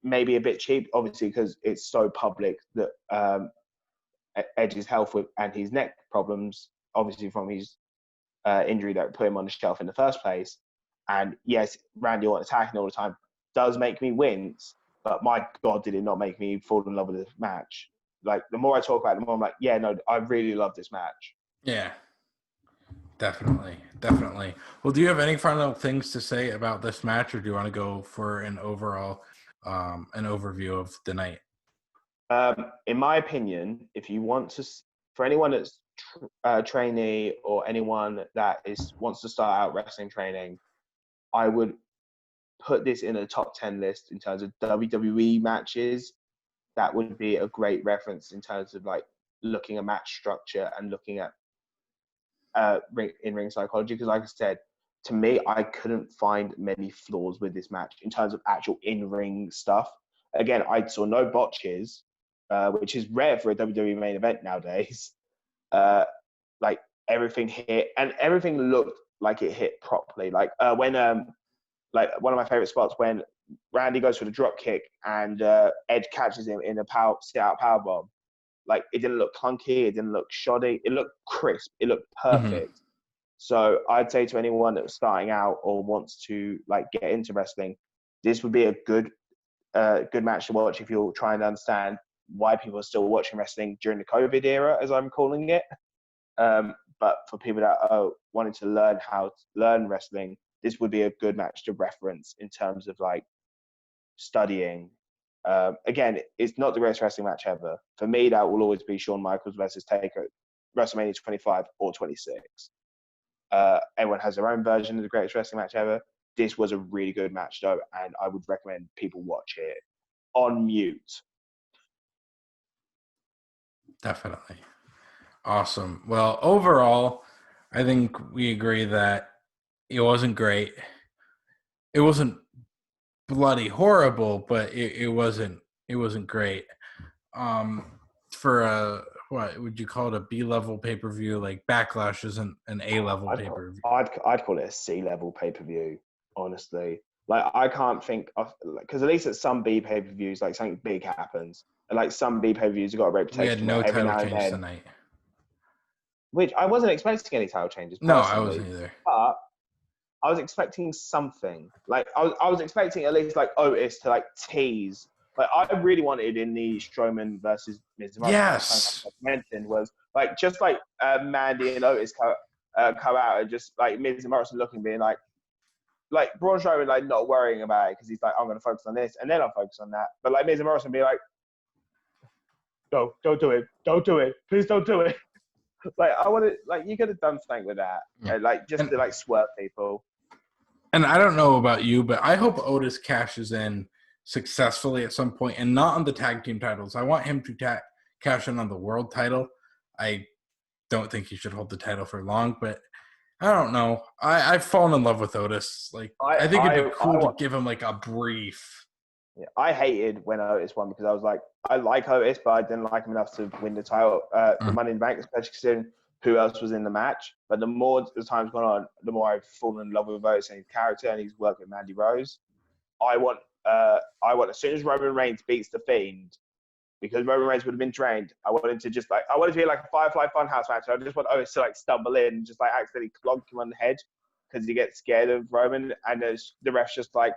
maybe a bit cheap, obviously, because it's so public that Edge's health and his neck problems, obviously from his injury that put him on the shelf in the first place. And yes, Randy Orton attacking all the time does make me wince, but my God, did it not make me fall in love with this match. Like, the more I talk about it, the more I'm like, yeah, no, I really love this match. Yeah, definitely, definitely. Well, do you have any final things to say about this match, or do you want to go for an overall, an overview of the night? In my opinion, if you want to, for anyone that's trainee or anyone that wants to start out wrestling training, I would put this in a top 10 list in terms of WWE matches. That would be a great reference in terms of like looking at match structure and looking at in-ring psychology. Because like I said, to me, I couldn't find many flaws with this match in terms of actual in-ring stuff. Again, I saw no botches, which is rare for a WWE main event nowadays. Like everything hit and everything looked like it hit properly. When like one of my favorite spots when Randy goes for the drop kick and Edge catches him in a sit out power bomb. Like it didn't look clunky, it didn't look shoddy, it looked crisp, it looked Mm-hmm. perfect. So I'd say to anyone that's starting out or wants to like get into wrestling, this would be a good match to watch if you're trying to understand why people are still watching wrestling during the COVID era, as I'm calling it. But for people that are wanting to learn how to learn wrestling, this would be a good match to reference in terms of like studying. Again, it's not the greatest wrestling match ever. For me, that will always be Shawn Michaels versus Taker, WrestleMania 25 or 26. Everyone has their own version of the greatest wrestling match ever. This was a really good match, though, and I would recommend people watch it on mute. Definitely. Awesome. Well, overall, I think we agree that it wasn't great. It wasn't bloody horrible, but it wasn't great. Um, for what would you call it, a B-level pay-per-view? Like Backlash isn't an A-level pay-per-view. I'd call it a C-level pay-per-view, honestly. Like, I can't think of, because at least at some B pay-per-views, like, something big happens. And, like, some B pay-per-views have got a We reputation had no where every title now and change then, tonight. which I wasn't expecting any title changes No, I personally, wasn't either. but I was expecting something. Like, I was expecting at least, like, Otis to, like, tease. Like, I really wanted in the Strowman versus Miz Morrison match, Yes. like I mentioned, was, like, just like Mandy and Otis come out and just, like, Miz and Morrison looking, being like Braun Strowman, like, not worrying about it because he's like, I'm going to focus on this and then I'll focus on that. But, like, Miz and Morrison be like, no, don't do it. Don't do it. Please don't do it. Like, I wanted, like, you could have done something with that. Yeah. Like, just to, like, swerve people. And I don't know about you, but I hope Otis cashes in successfully at some point, and not on the tag team titles. I want him to cash in on the world title. I don't think he should hold the title for long, but I don't know. I've fallen in love with Otis. Like, I think it'd be cool to give him like a brief. Yeah, I hated when Otis won because I was like, I like Otis, but I didn't like him enough to win the title, the Money in the Bank, especially considering who else was in the match. But the more the time's gone on, the more I've fallen in love with Otis and his character and his work with Mandy Rose. I want as soon as Roman Reigns beats the Fiend, because Roman Reigns would have been drained. I wanted to be like a Firefly Funhouse match. I just want Otis to, like, stumble in and just, like, accidentally clonk him on the head because he gets scared of Roman, and the ref's just like,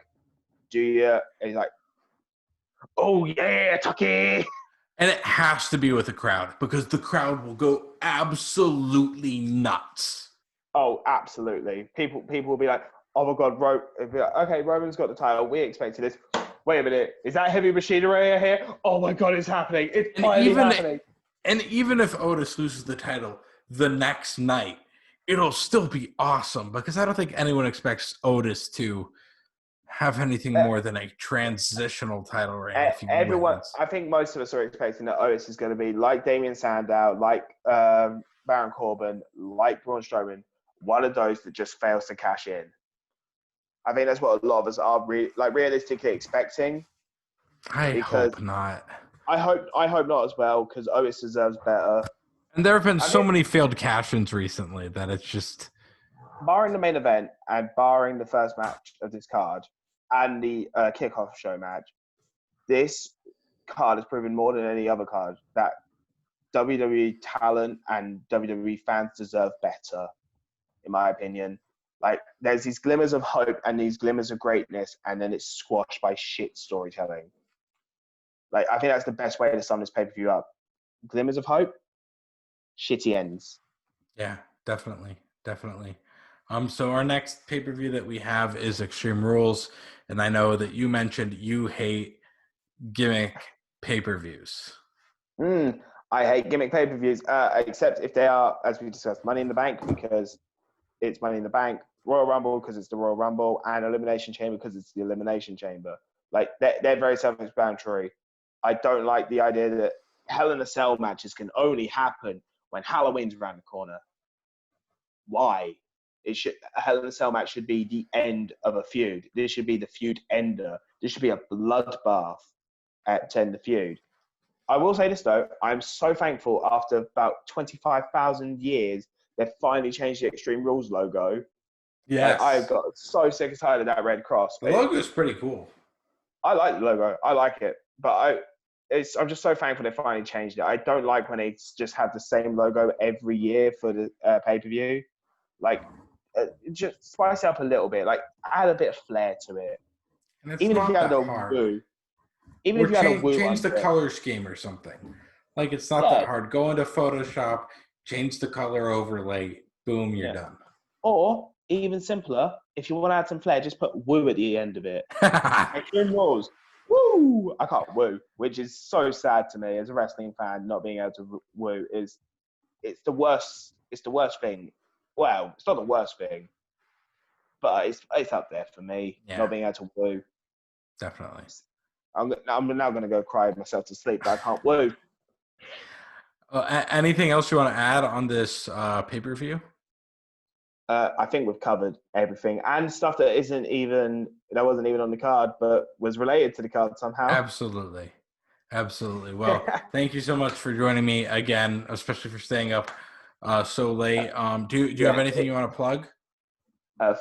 do you? And he's like, oh yeah, Tucky. And it has to be with the crowd because the crowd will go absolutely nuts. Oh, absolutely. People will be like, oh my God, okay, Roman's got the title. We expected this. Wait a minute. Is that heavy machinery here? Oh my God, it's happening. It's finally happening. And even if Otis loses the title the next night, it'll still be awesome because I don't think anyone expects Otis to have anything more than a transitional title reign. I think most of us are expecting that Otis is going to be like Damien Sandow, like Baron Corbin, like Braun Strowman, one of those that just fails to cash in. I think that's what a lot of us are realistically expecting. I hope not. I hope not as well, because Otis deserves better. And there have been so many failed cash-ins recently that it's just, barring the main event and barring the first match of this card and the kickoff show match, this card has proven more than any other card that WWE talent and WWE fans deserve better, in my opinion. Like, there's these glimmers of hope and these glimmers of greatness, and then it's squashed by shit storytelling. Like, I think that's the best way to sum this pay-per-view up. Glimmers of hope, shitty ends. Yeah, definitely. So our next pay-per-view that we have is Extreme Rules, and I know that you mentioned you hate gimmick pay-per-views. I hate gimmick pay-per-views, except if they are, as we discussed, Money in the Bank because it's Money in the Bank, Royal Rumble because it's the Royal Rumble, and Elimination Chamber because it's the Elimination Chamber. Like, they're very self-explanatory. I don't like the idea that Hell in a Cell matches can only happen when Halloween's around the corner. Why? A Hell in a Cell match should be the end of a feud. This should be the feud ender. This should be a bloodbath to end the feud. I will say this, though. I'm so thankful after about 25,000 years, they've finally changed the Extreme Rules logo. Yes. I got so sick and tired of that red cross. The logo is pretty cool. I like the logo. I like it. But I'm just so thankful they finally changed it. I don't like when they just have the same logo every year for the pay-per-view. Like, just spice it up a little bit. Like, add a bit of flair to it. And it's even not if you had a woo. Even if you had a woo. Change the color scheme or something. Like, it's not that hard. Go into Photoshop, change the color overlay, boom, you're done. Or, even simpler, if you want to add some flair, just put woo at the end of it. Extreme Rules. Woo! I can't woo, which is so sad to me as a wrestling fan. Not being able to woo it's the worst. It's the worst thing. Well, it's not the worst thing, but it's up there for me. Not being able to woo. Definitely. I'm now going to go cry myself to sleep, but I can't woo. Anything else you want to add on this pay-per-view? I think we've covered everything, and stuff that wasn't even on the card, but was related to the card somehow. Absolutely. Absolutely. Well, thank you so much for joining me again, especially for staying up so late. Do you have Yeah. anything you want to plug?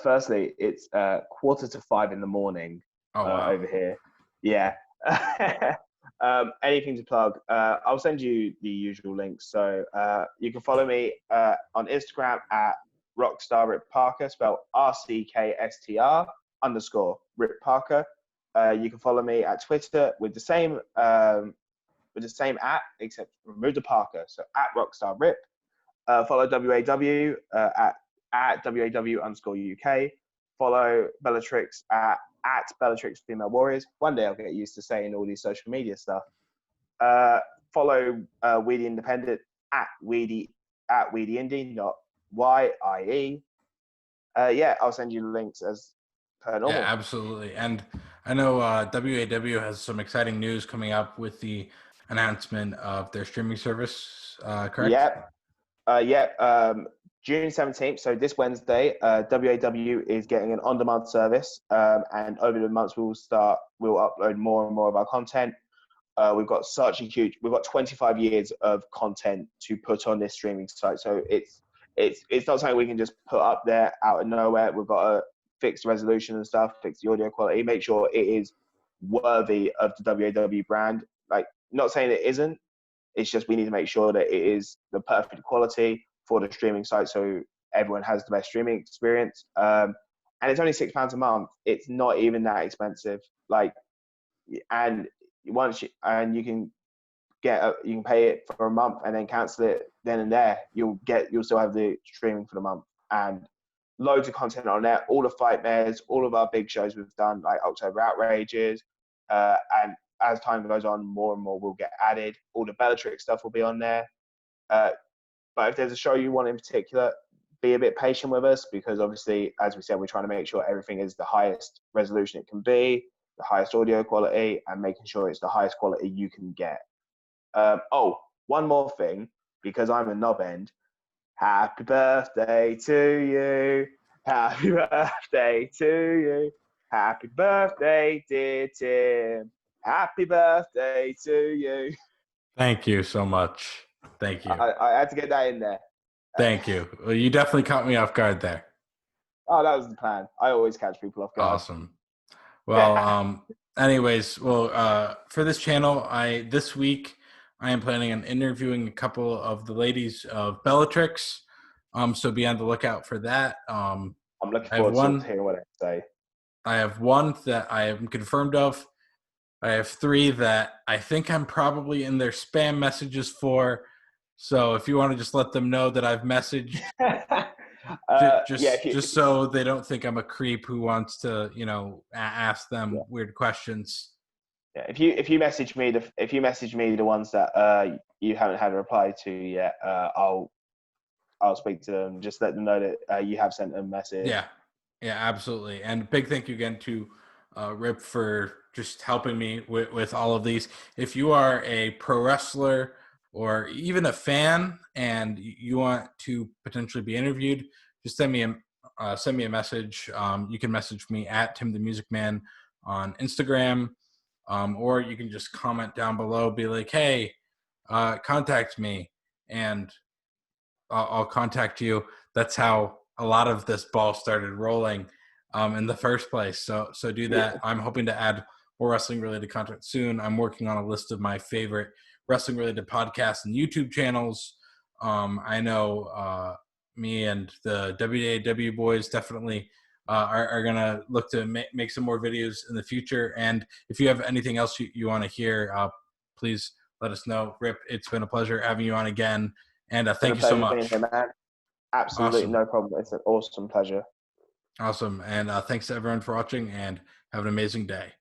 Firstly, it's 4:45 in the morning Oh wow. over here. Yeah. Anything to plug? I'll send you the usual links. So you can follow me on Instagram at Rockstar Rip Parker, spelled RCKSTR _Rip Parker. You can follow me at Twitter with the same at, except remove the Parker. So at Rockstar Rip. Follow WAW at WAW_UK. Follow Bellatrix at Bellatrix Female Warriors. One day I'll get used to saying all these social media stuff. Follow Weedy Independent at Weedy Indie, not YIE. Yeah, I'll send you the links as per Yeah, normal. absolutely. And I know WAW has some exciting news coming up with the announcement of their streaming service, correct? Yep. June 17th, so this Wednesday, WAW is getting an on-demand service, and over the months we'll upload more and more of our content. We've got 25 years of content to put on this streaming site, so it's not something we can just put up there out of nowhere. We've got to fix the resolution and stuff, fix the audio quality, make sure it is worthy of the WAW brand. Like, not saying it isn't, it's just we need to make sure that it is the perfect quality for the streaming site, so everyone has the best streaming experience. And it's only £6 a month. It's not even that expensive. Like, and you can you can pay it for a month and then cancel it then and there. You'll still have the streaming for the month, and loads of content on there. All the fight mares, all of our big shows we've done, like October Outrages, and as time goes on, more and more will get added. All the Bellatrix stuff will be on there. But if there's a show you want in particular, be a bit patient with us, because obviously, as we said, we're trying to make sure everything is the highest resolution it can be, the highest audio quality, and making sure it's the highest quality you can get. One more thing, because I'm a knob end. Happy birthday to you. Happy birthday to you. Happy birthday, dear Tim. Happy birthday to you. Thank you so much. Thank you. I had to get that in there. Thank you. Well, you definitely caught me off guard there. Oh, that was the plan. I always catch people off guard. Awesome. Well, anyways, for this channel, this week I am planning on interviewing a couple of the ladies of Bellatrix. So be on the lookout for that. I'm looking forward to hearing what they say. I have one that I am confirmed of. I have 3 that I think I'm probably in their spam messages for. So if you want to just let them know that I've messaged, just so they don't think I'm a creep who wants to, ask them weird questions. Yeah, if you message me the ones that you haven't had a reply to yet, I'll speak to them. Just let them know that you have sent a message. Yeah, absolutely. And big thank you again to Rip for just helping me with all of these. If you are a pro wrestler or even a fan and you want to potentially be interviewed, just send me a message. You can message me at Tim the Music Man on Instagram, or you can just comment down below, be like, hey, contact me, and I'll contact you. That's how a lot of this ball started rolling in the first place. So do that. I'm hoping to add more wrestling related content soon. I'm working on a list of my favorite wrestling related podcasts and YouTube channels. I know me and the WAW boys definitely are going to look to make some more videos in the future. And if you have anything else you want to hear, please let us know. Rip, it's been a pleasure having you on again. And thank you so much. Here, man. Absolutely awesome. No problem. It's an awesome pleasure. Awesome. And thanks to everyone for watching, and have an amazing day.